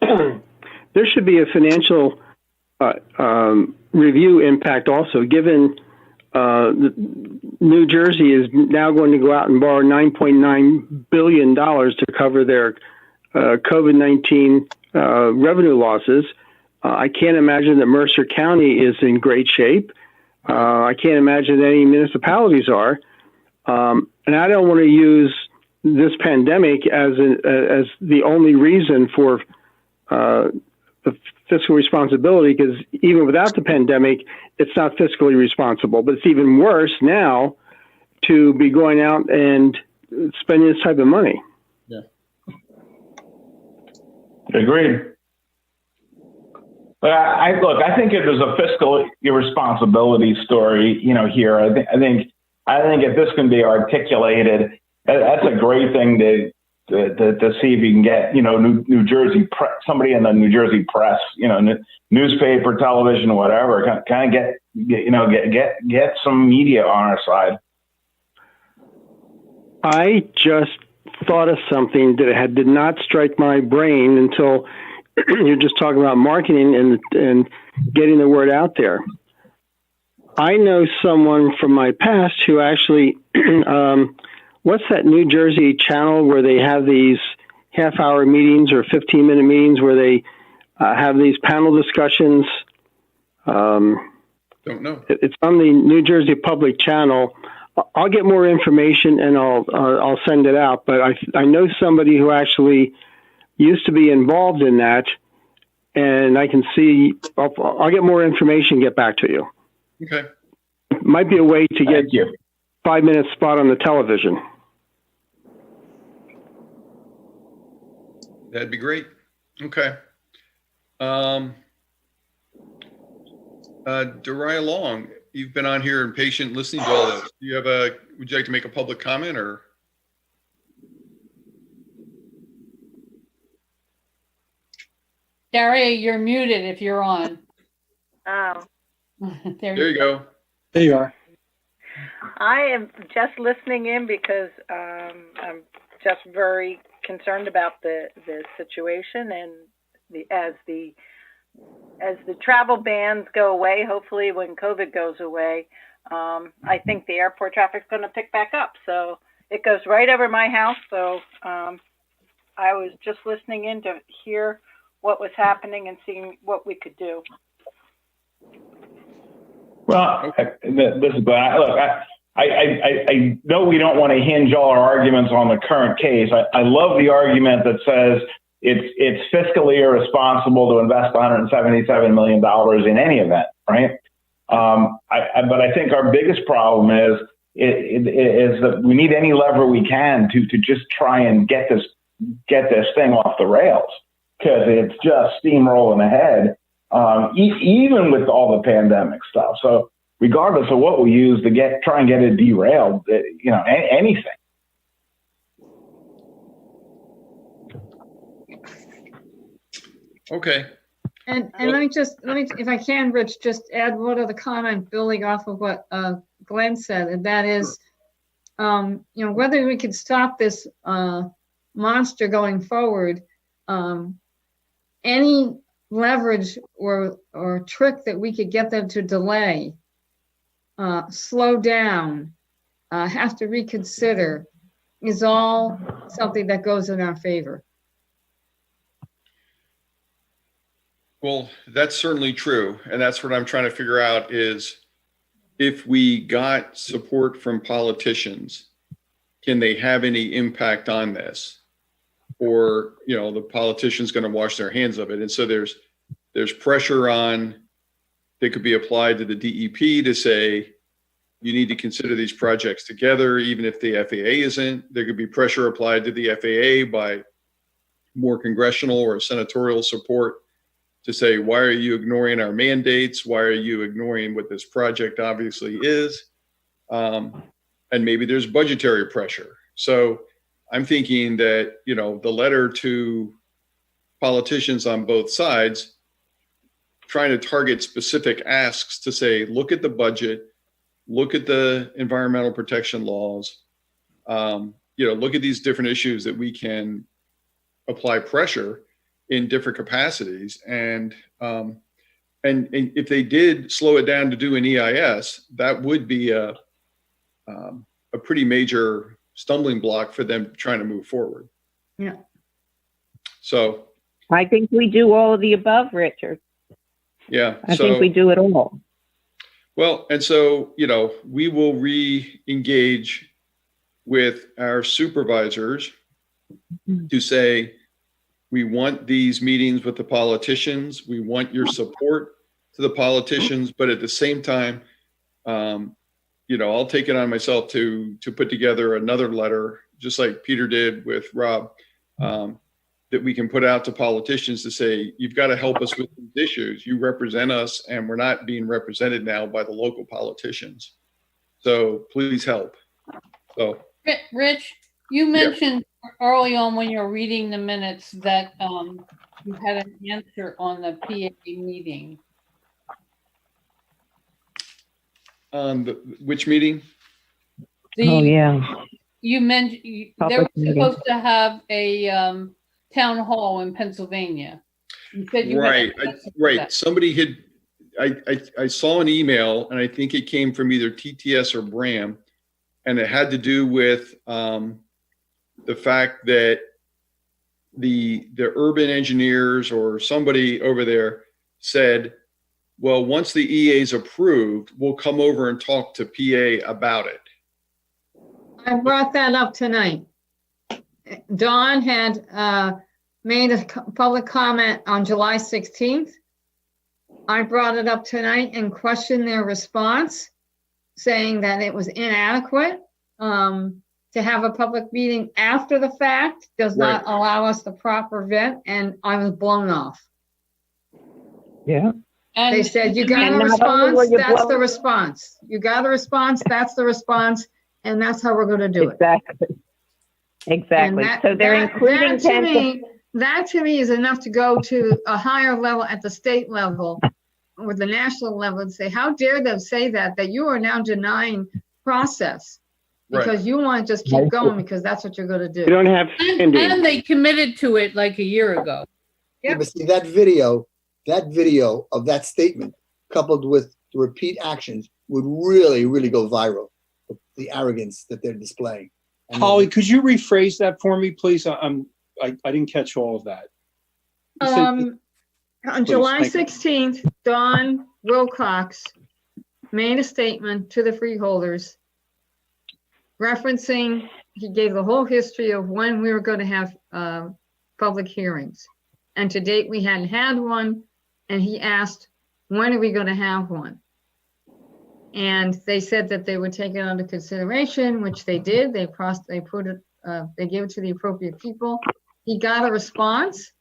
There should be a financial review impact also, given New Jersey is now going to go out and borrow $9.9 billion to cover their COVID-19 revenue losses. I can't imagine that Mercer County is in great shape. I can't imagine that any municipalities are. And I don't want to use this pandemic as the only reason for the fiscal responsibility, because even without the pandemic, it's not fiscally responsible. But it's even worse now to be going out and spending this type of money. Yeah. Agreed. But I think it was a fiscal irresponsibility story, here. I think if this can be articulated, that's a great thing to see if you can get, New Jersey somebody in the New Jersey press, newspaper, television, whatever, kind of get some media on our side. I just thought of something that did not strike my brain until you're just talking about marketing and getting the word out there. I know someone from my past who actually, what's that New Jersey channel where they have these half-hour meetings or 15-minute meetings where they have these panel discussions? Don't know. It's on the New Jersey Public Channel. I'll get more information and I'll send it out. But I know somebody who actually used to be involved in that, and I can see. I'll get more information. Get back to you. Okay. Might be a way to get Thank you. 5-minute spot on the television. That'd be great. Okay. Daria Long, you've been on here and patient listening to all this. Would you like to make a public comment or? Daria, you're muted if you're on. Oh, There you go. There you are. I am just listening in because I'm just very concerned about the situation, and as the travel bans go away, hopefully when COVID goes away, I think the airport traffic's going to pick back up. So it goes right over my house. So I was just listening in to hear what was happening and seeing what we could do. Well, this is good. Look, I know we don't want to hinge all our arguments on the current case. I love the argument that says it's fiscally irresponsible to invest $177 million in any event, right? But I think our biggest problem is that we need any lever we can to just try and get this thing off the rails, because it's just steamrolling ahead, even with all the pandemic stuff. So regardless of what we use to try and get it derailed, anything. Okay. And let me, if I can, Rich, just add one other comment building off of what Glenn said, and that is, whether we could stop this monster going forward, any leverage or trick that we could get them to delay, slow down, have to reconsider, is all something that goes in our favor. Well, that's certainly true. And that's what I'm trying to figure out is if we got support from politicians, can they have any impact on this? Or, the politician's going to wash their hands of it. And so there's pressure on that could be applied to the DEP to say, you need to consider these projects together, even if the FAA isn't. There could be pressure applied to the FAA by more congressional or senatorial support to say, why are you ignoring our mandates? Why are you ignoring what this project obviously is? And maybe there's budgetary pressure. So I'm thinking that, the letter to politicians on both sides, trying to target specific asks to say, look at the budget, look at the environmental protection laws, look at these different issues that we can apply pressure in different capacities. And if they did slow it down to do an EIS, that would be a pretty major stumbling block for them trying to move forward. Yeah. So I think we do all of the above, Richard. Yeah. I think we do it all. Well, and so, we will re-engage with our supervisors to say, we want these meetings with the politicians. We want your support to the politicians, but at the same time, I'll take it on myself to put together another letter, just like Peter did with Rob, that we can put out to politicians to say, you've got to help us with these issues. You represent us, and we're not being represented now by the local politicians. So please help. So, Rich, you mentioned early on when you were reading the minutes that you had an answer on the PA meeting. Which meeting? You mentioned they were supposed to have a town hall in Pennsylvania. You said you right. Right. Somebody had, I saw an email, and I think it came from either TTS or Bram, and it had to do with the fact that the urban engineers or somebody over there said, well, once the EA is approved, we'll come over and talk to PA about it. I brought that up tonight. Dawn had made a public comment on July 16th. I brought it up tonight and questioned their response, saying that it was inadequate. To have a public meeting after the fact does not allow us the proper vet, and I was blown off. Yeah. And they said, you got a response, that's the response. You got a response, that's the response, and that's how we're going to do it. Exactly. So they're including that to me is enough to go to a higher level at the state level or the national level and say, how dare them say that you are now denying process because you want to just keep going because that's what you're going to do. You don't have and they committed to it like a year ago. Yeah, but see that video of that statement coupled with the repeat actions would really, really go viral. The arrogance that they're displaying. Holly, could you rephrase that for me, please? I didn't catch all of that. On July 16th, Don Wilcox made a statement to the freeholders referencing, he gave the whole history of when we were going to have public hearings. And to date, we hadn't had one. And he asked, when are we going to have one? And they said that they would take it under consideration, which they did. They gave it to the appropriate people. He got a response,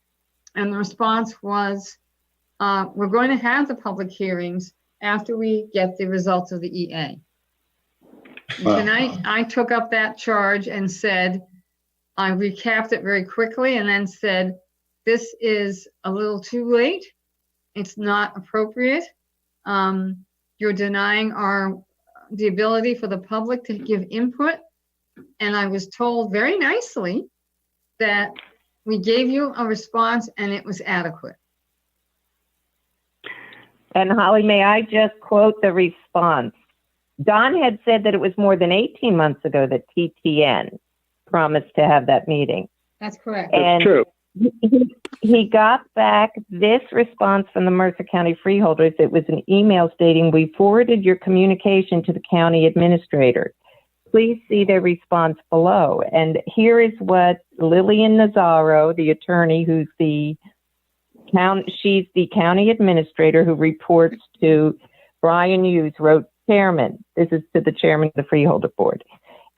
and the response was, we're going to have the public hearings after we get the results of the EA. Tonight, I took up that charge and said, I recapped it very quickly and then said, this is a little too late. It's not appropriate. You're denying the ability for the public to give input. And I was told very nicely that we gave you a response and it was adequate. And Holly, may I just quote the response? Don had said that it was more than 18 months ago that TTN promised to have that meeting. That's correct. And that's true. He got back this response from the Mercer County freeholders. It was an email stating, we forwarded your communication to the county administrator. Please see their response below. And here is what Lillian Nazaro, the attorney who's she's the county administrator who reports to Brian Hughes, wrote, Chairman. This is to the chairman of the Freeholder Board.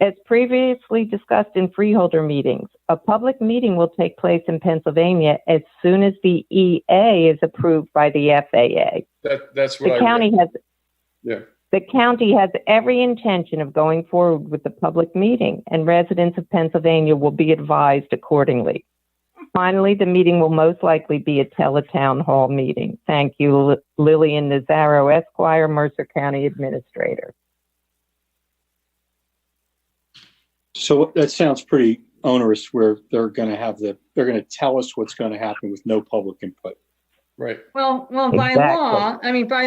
As previously discussed in freeholder meetings, a public meeting will take place in Pennsylvania as soon as the EA is approved by the FAA. That's what the county has every intention of going forward with the public meeting, and residents of Pennsylvania will be advised accordingly. Finally, the meeting will most likely be a teletown hall meeting. Thank you, Lillian Nazaro, Esquire, Mercer County Administrator. So that sounds pretty onerous where they're going to tell us what's going to happen with no public input. Right. Well, by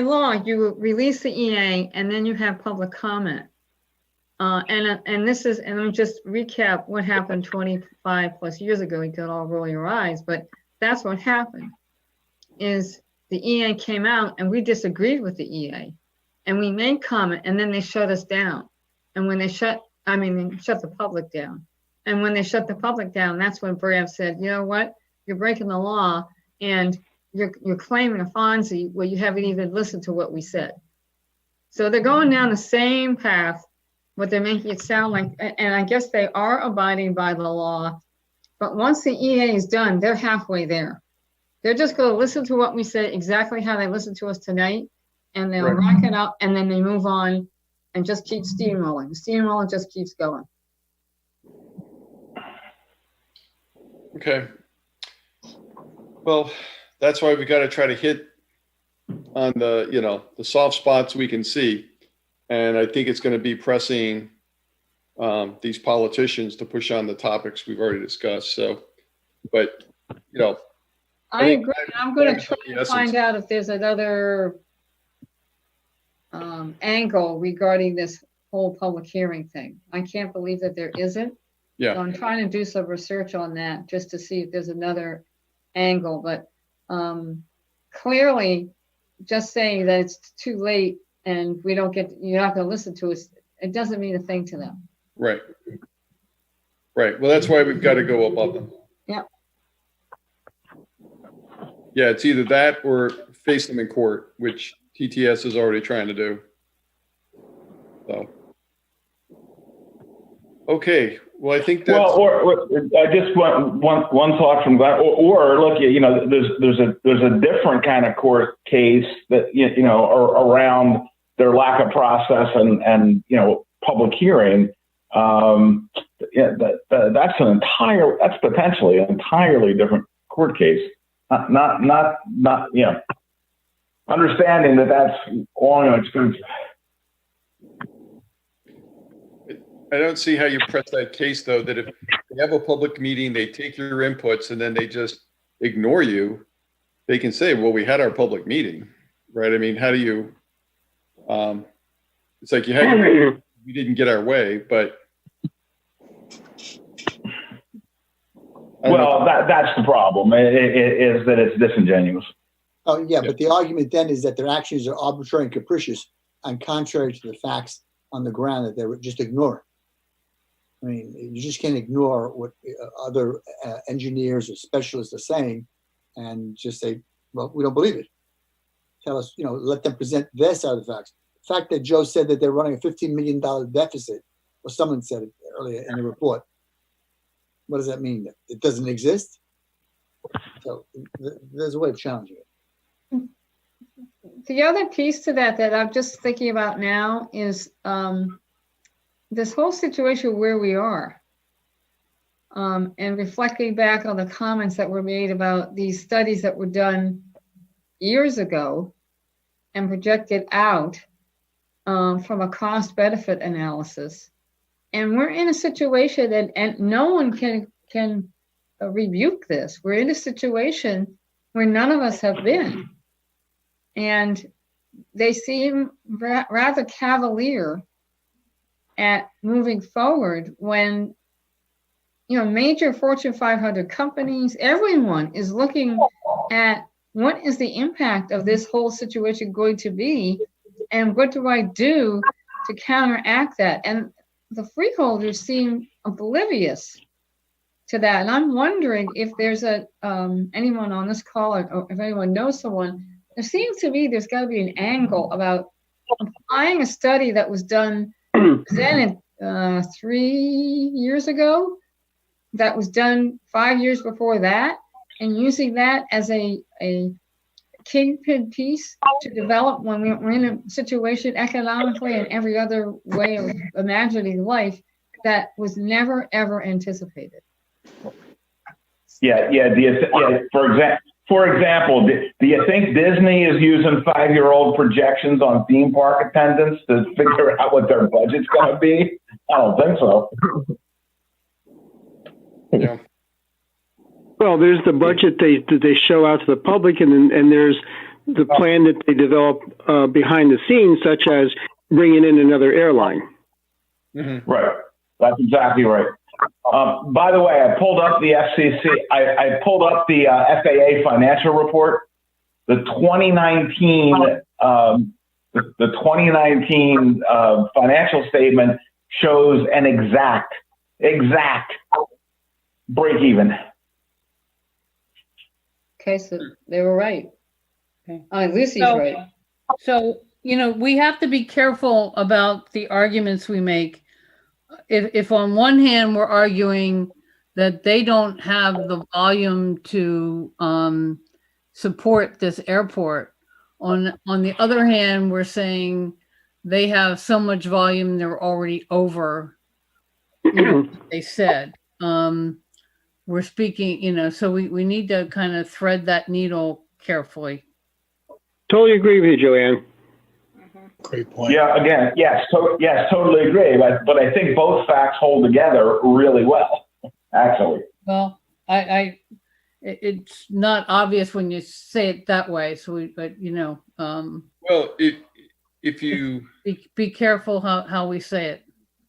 law, you release the EA and then you have public comment. And let me just recap what happened 25 plus years ago. You could all roll your eyes, but that's what happened is the EA came out and we disagreed with the EA. And we made comment, and then they shut us down. And when they shut the public down. And when they shut the public down, that's when Brad said, you know what? You're breaking the law and you're claiming a Fonzie where you haven't even listened to what we said. So they're going down the same path, but they're making it sound like, and I guess they are abiding by the law. But once the EA is done, they're halfway there. They're just going to listen to what we say exactly how they listened to us tonight. And they'll rack it up, and then they move on and just keep steamrolling. The steamroller just keeps going. Okay. Well, that's why we got to try to hit on the soft spots we can see. And I think it's going to be pressing these politicians to push on the topics we've already discussed. So, but, I agree. I'm going to try to find out if there's another angle regarding this whole public hearing thing. I can't believe that there isn't. Yeah. So I'm trying to do some research on that just to see if there's another angle. But clearly, just saying that it's too late and you're not going to listen to us, it doesn't mean a thing to them. Right. Right. Well, that's why we've got to go above them. Yeah. Yeah, it's either that or face them in court, which TTS is already trying to do. So, okay. Well, I think that's. Well, or I just want one thought from that. Or look, there's a different kind of court case that around their lack of process and public hearing. That's potentially an entirely different court case. Not understanding that that's long and expensive. I don't see how you press that case, though, that if they have a public meeting, they take your inputs and then they just ignore you, they can say, well, we had our public meeting, right? I mean, how do you, it's like we didn't get our way, but. Well, that's the problem, is that it's disingenuous. Oh, yeah, but the argument then is that their actions are arbitrary and capricious and contrary to the facts on the ground that they were just ignoring. I mean, you just can't ignore what other engineers or specialists are saying and just say, well, we don't believe it. Tell us, let them present their side of the facts. The fact that Joe said that they're running a $15 million deficit, or someone said it earlier in the report, what does that mean? It doesn't exist? So there's a way of challenging it. The other piece to that I'm just thinking about now is this whole situation where we are, and reflecting back on the comments that were made about these studies that were done years ago and projected out from a cost-benefit analysis. And we're in a situation and no one can rebuke this. We're in a situation where none of us have been. And they seem rather cavalier at moving forward when, major Fortune 500 companies, everyone is looking at what is the impact of this whole situation going to be and what do I do to counteract that? And the freeholders seem oblivious to that. And I'm wondering if there's anyone on this call or if anyone knows someone. There seems to be, there's got to be an angle about applying a study that was done, presented 3 years ago, that was done 5 years before that, and using that as a kingpin piece to develop when we're in a situation economically and every other way of imagining life that was never, ever anticipated. Yeah. For example, do you think Disney is using 5-year-old projections on theme park attendance to figure out what their budget's going to be? I don't think so. Yeah. Well, there's the budget they show out to the public, and there's the plan that they develop behind the scenes, such as bringing in another airline. Mm-hmm. Right. That's exactly right. By the way, I pulled up the FCC. I pulled up the FAA financial report, the 2019 financial statement shows an exact break even. Okay, so they were right. Okay. Lucy's So- right. So, we have to be careful about the arguments we make. If on one hand, we're arguing that they don't have the volume to support this airport, on the other hand, we're saying they have so much volume, they're already over, what they said. We're speaking, so we need to kind of thread that needle carefully. Totally agree with you, Joanne. Great point. Yeah, again, yes, totally agree. But I think both facts hold together really well, actually. Well, it's not obvious when you say it that way. So Well, if you, be careful how we say it.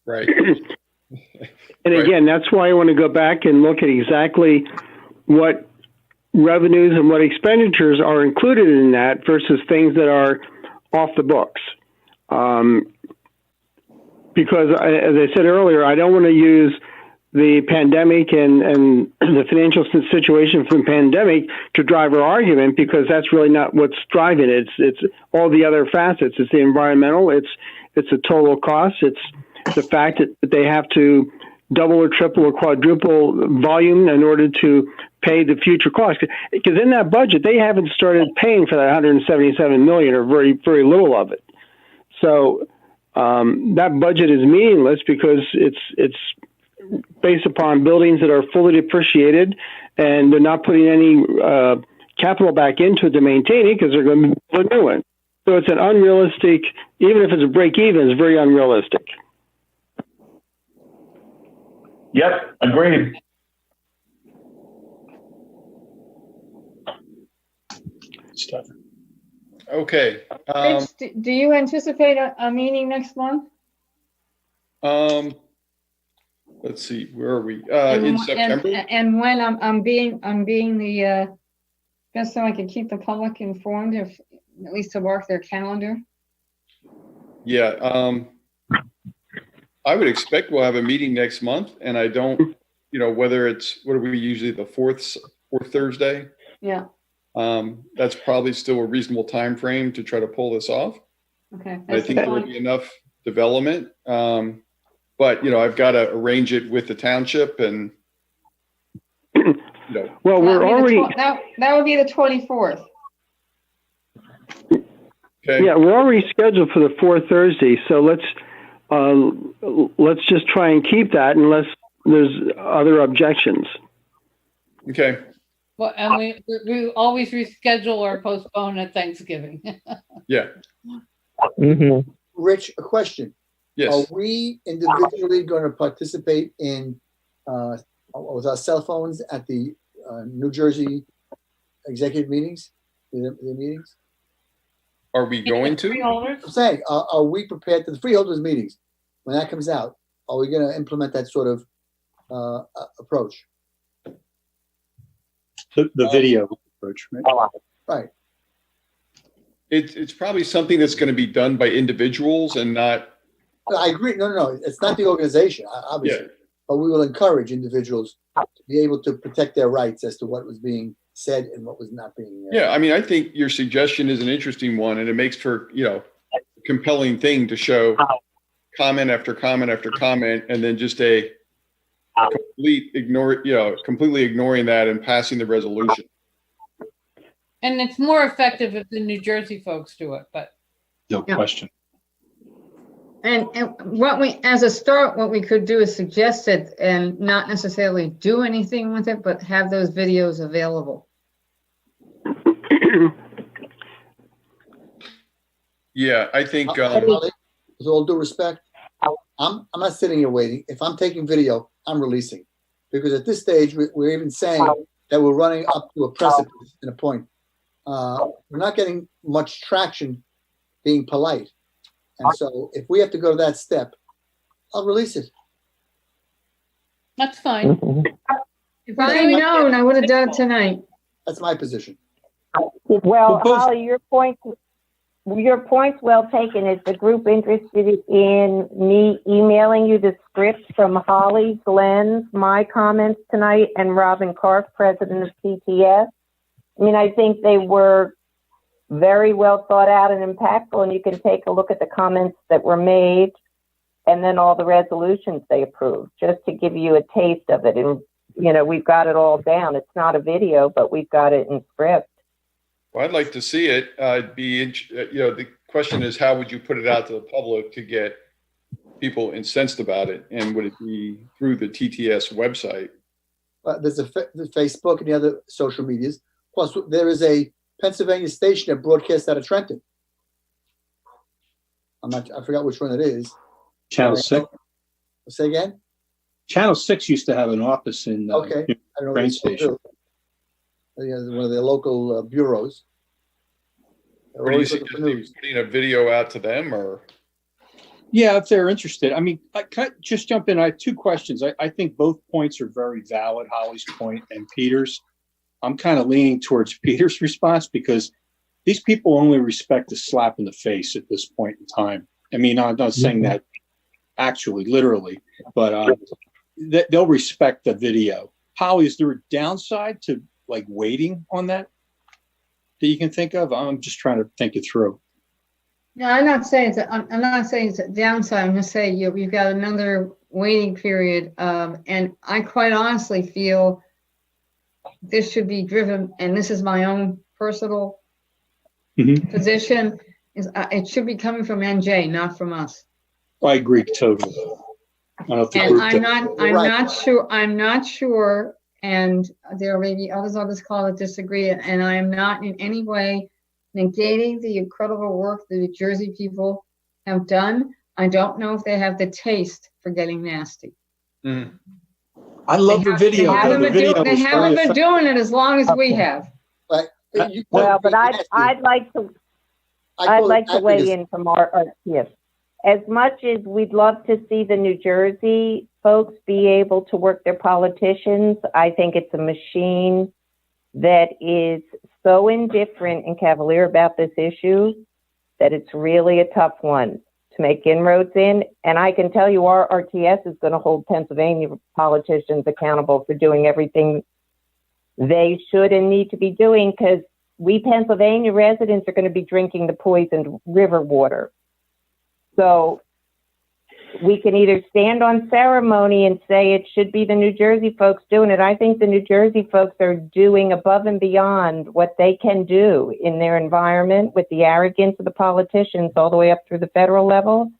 right. And again, that's why I want to go back and look at exactly what revenues and what expenditures are included in that versus things that are off the books. Because as I said earlier, I don't want to use the pandemic and the financial situation from the pandemic to drive our argument, because that's really not what's driving it. It's all the other facets. It's the environmental. It's the total cost. It's the fact that they have to double or triple or quadruple volume in order to pay the future costs. Because in that budget, they haven't started paying for that 177 million, or very, very little of it. So that budget is meaningless because it's based upon buildings that are fully depreciated, and they're not putting any capital back into it to maintain it because they're going to build a new one. So it's an unrealistic, even if it's a break even, it's very unrealistic. Yep, agreed. Stuff. Okay. Rich, do you anticipate a meeting next month? Let's see, where are we? In September? And when I'm being the, just so I can keep the public informed, if at least to mark their calendar. Yeah. I would expect we'll have a meeting next month, and I don't, whether it's, what are we usually, the fourth Thursday? Yeah. That's probably still a reasonable time frame to try to pull this off. Okay. I think there will be enough development. But, I've got to arrange it with the township and, Well, we're already. That would be the 24th. Okay. Yeah, we're already scheduled for the fourth Thursday, so let's just try and keep that unless there's other objections. Okay. Well, and we always reschedule or postpone at Thanksgiving. Yeah. Mm-hmm. Rich, a question. Yes. Are we individually going to participate in with our cell phones at the New Jersey executive meetings, the meetings? Are we going to? I'm saying, are we prepared to the freeholders meetings when that comes out? Are we going to implement that sort of approach? The video approach, right? Right. It's probably something that's going to be done by individuals and not. I agree. No. It's not the organization, obviously. Yeah. But we will encourage individuals to be able to protect their rights as to what was being said and what was not being. Yeah, I mean, I think your suggestion is an interesting one, and it makes for, a compelling thing to show comment after comment after comment, and then just completely ignoring that and passing the resolution. And it's more effective if the New Jersey folks do it, but. No question. And what as a start, what we could do is suggest it and not necessarily do anything with it, but have those videos available. Yeah, I think. With all due respect, I'm not sitting here waiting. If I'm taking video, I'm releasing, because at this stage we're even saying that we're running up to a precipice and a point. We're not getting much traction being polite. And so if we have to go to that step, I'll release it. That's fine. If I had known, I would have done it tonight. That's my position. Well, both- Holly, your point's well taken. Is the group interested in me emailing you the script from Holly, Glenn's, my comments tonight, and Robin Karff, president of TTS? I mean, I think they were very well thought out and impactful, and you can take a look at the comments that were made and then all the resolutions they approved, just to give you a taste of it. And, you know, we've got it all down. It's not a video, but we've got it in script. Well, I'd like to see it. The question is, how would you put it out to the public to get people incensed about it? And would it be through the TTS website? There's the Facebook and the other social medias. Plus, there is a Pennsylvania station that broadcasts out of Trenton. I forgot which one it is. Channel 6. Say again? Channel 6 used to have an office in Okay. I don't know. train What they station. do. Yeah, one of their local bureaus. They're Or do you always looking for suggest news. putting a video out to them, or? Yeah, if they're interested. I mean, can I just jump in? I have two questions. I think both points are very valid, Holly's point and Peter's. I'm kind of leaning towards Peter's response because these people only respect a slap in the face at this point in time. I mean, I'm not saying that actually, literally, but they'll respect the video. Holly, is there a downside to like waiting on that you can think of? I'm just trying to think it through. No, I'm not saying it's a downside. I'm just saying you've got another waiting period. And I quite honestly feel this should be driven, and this is my own personal position, is it should be coming from NJ, not from us. I agree totally. I don't know if the And group I'm not sure, and there may be others on this call that disagree, and I am not in any way negating the incredible work the New Jersey people have done. I don't know if they have the taste for getting nasty. I love the video. They haven't been doing it as long as we have. Well, but I'd like to weigh in from our yes. As much as we'd love to see the New Jersey folks be able to work their politicians, I think it's a machine that is so indifferent and cavalier about this issue that it's really a tough one to make inroads in. And I can tell you our RTS is going to hold Pennsylvania politicians accountable for doing everything they should and need to be doing, because we Pennsylvania residents are going to be drinking the poisoned river water. So we can either stand on ceremony and say it should be the New Jersey folks doing it. I think the New Jersey folks are doing above and beyond what they can do in their environment with the arrogance of the politicians all the way up through the federal level.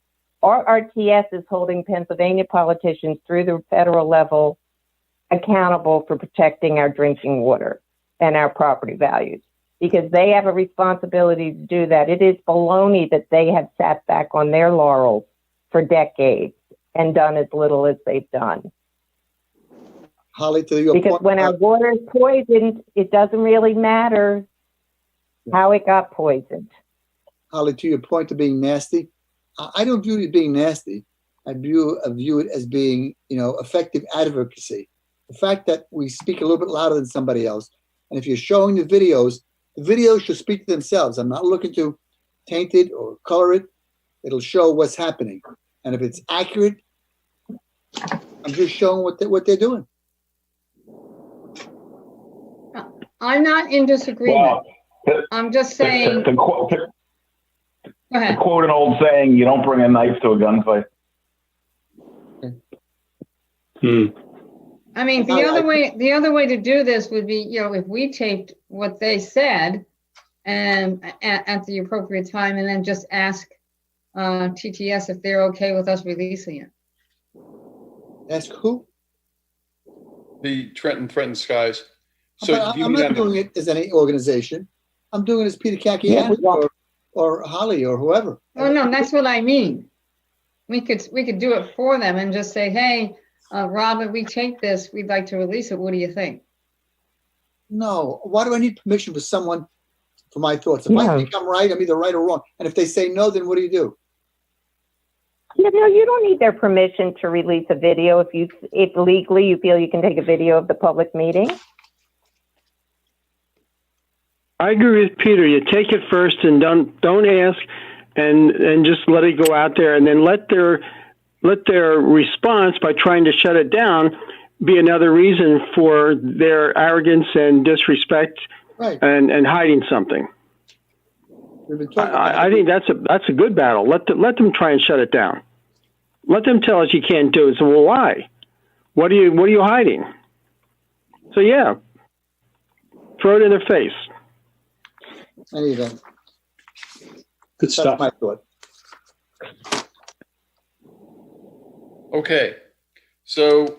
Our RTS is holding Pennsylvania politicians through the federal level accountable for protecting our drinking water and our property values, because they have a responsibility to do that. It is baloney that they have sat back on their laurels for decades and done as little as they've done. Holly, to your because point, when our water is poisoned, it doesn't really matter how it got poisoned. Holly, to your point of being nasty, I don't view it as being nasty. I view it as being, effective advocacy. The fact that we speak a little bit louder than somebody else, and if you're showing the videos should speak to themselves. I'm not looking to taint it or color it. It'll show what's happening, and if it's accurate, I'm just showing what they're doing. I'm not in disagreement. Well, I'm just saying. To Go ahead. quote an old saying, you don't bring a knife to a gunfight. I mean, the other way to do this would be, if we taped what they said and at the appropriate time, and then just ask TTS if they're okay with us releasing it. Ask who? The Trenton Skies. So I'm not doing it as any organization. I'm doing it as Peter Kakian or Holly or whoever. Oh no, that's what I mean. We could do it for them and just say, hey, Robin, we take this. We'd like to release it. What do you think? No. Why do I need permission for someone for my thoughts? If I think I'm right, I'm either right or wrong. And if they say no, then what do you do? You don't need their permission to release a video if legally you feel you can take a video of the public meeting. I agree with Peter. You take it first and don't ask, and just let it go out there, and then let their response by trying to shut it down be another reason for their arrogance and disrespect, Right. and hiding something. We've been talking about I think that's a good battle. Let them try and shut it down. Let them tell us you can't do it. So, well, why? What are you hiding? So yeah, throw it in their face. any event. Good That's stuff. my thought. Okay, so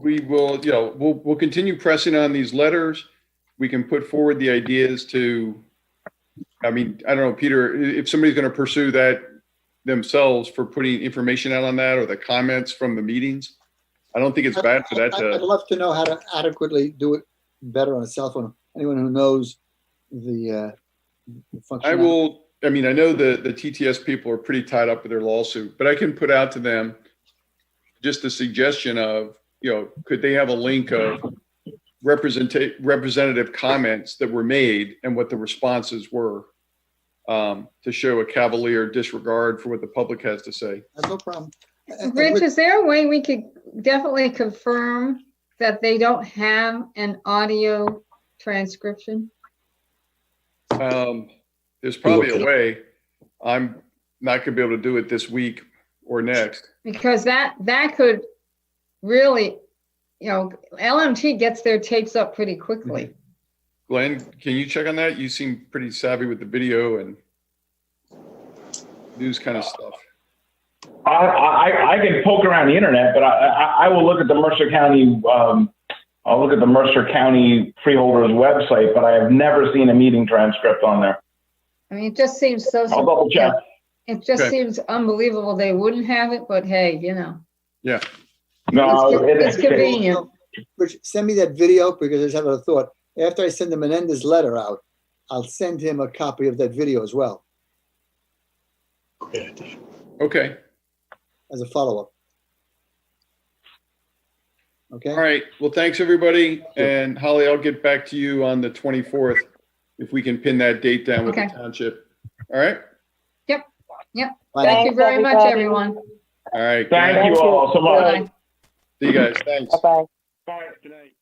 we will, we'll continue pressing on these letters. We can put forward the ideas to, I don't know, Peter, if somebody's going to pursue that themselves for putting information out on that, or the comments from the meetings. I don't think it's bad for that I'd to, love to know how to adequately do it better on a cell phone. Anyone who knows the functionality. I know the TTS people are pretty tied up with their lawsuit, but I can put out to them just a suggestion of, could they have a link of representative comments that were made and what the responses were, to show a cavalier disregard for what the public has to say. That's no problem. And Rich, is there a way we could definitely confirm that they don't have an audio transcription? There's probably a way. I'm not gonna be able to do it this week or next. Because that could really, LMT gets their tapes up pretty quickly. Glenn, can you check on that? You seem pretty savvy with the video and news kind of stuff. I can poke around the internet, but I will look at the Mercer County. I'll look at the Mercer County freeholders website, but I have never seen a meeting transcript on there. I mean, it just seems so. I'll double check. It just Okay. seems unbelievable they wouldn't have it, but hey, Yeah. No, it's convenient. Rich, send me that video, because I just have a thought. After I send the Menendez letter out, I'll send him a copy of that video as well, Great idea. Okay. as a follow-up. Okay? All right. Well, thanks, everybody. And Holly, I'll get back to you on the 24th if we can pin that date down with the Okay. township. All right? Bye. Thank you very much, everyone. All right. Thank you all so much. Bye. See you guys. Thanks. Bye-bye. Bye. Good night.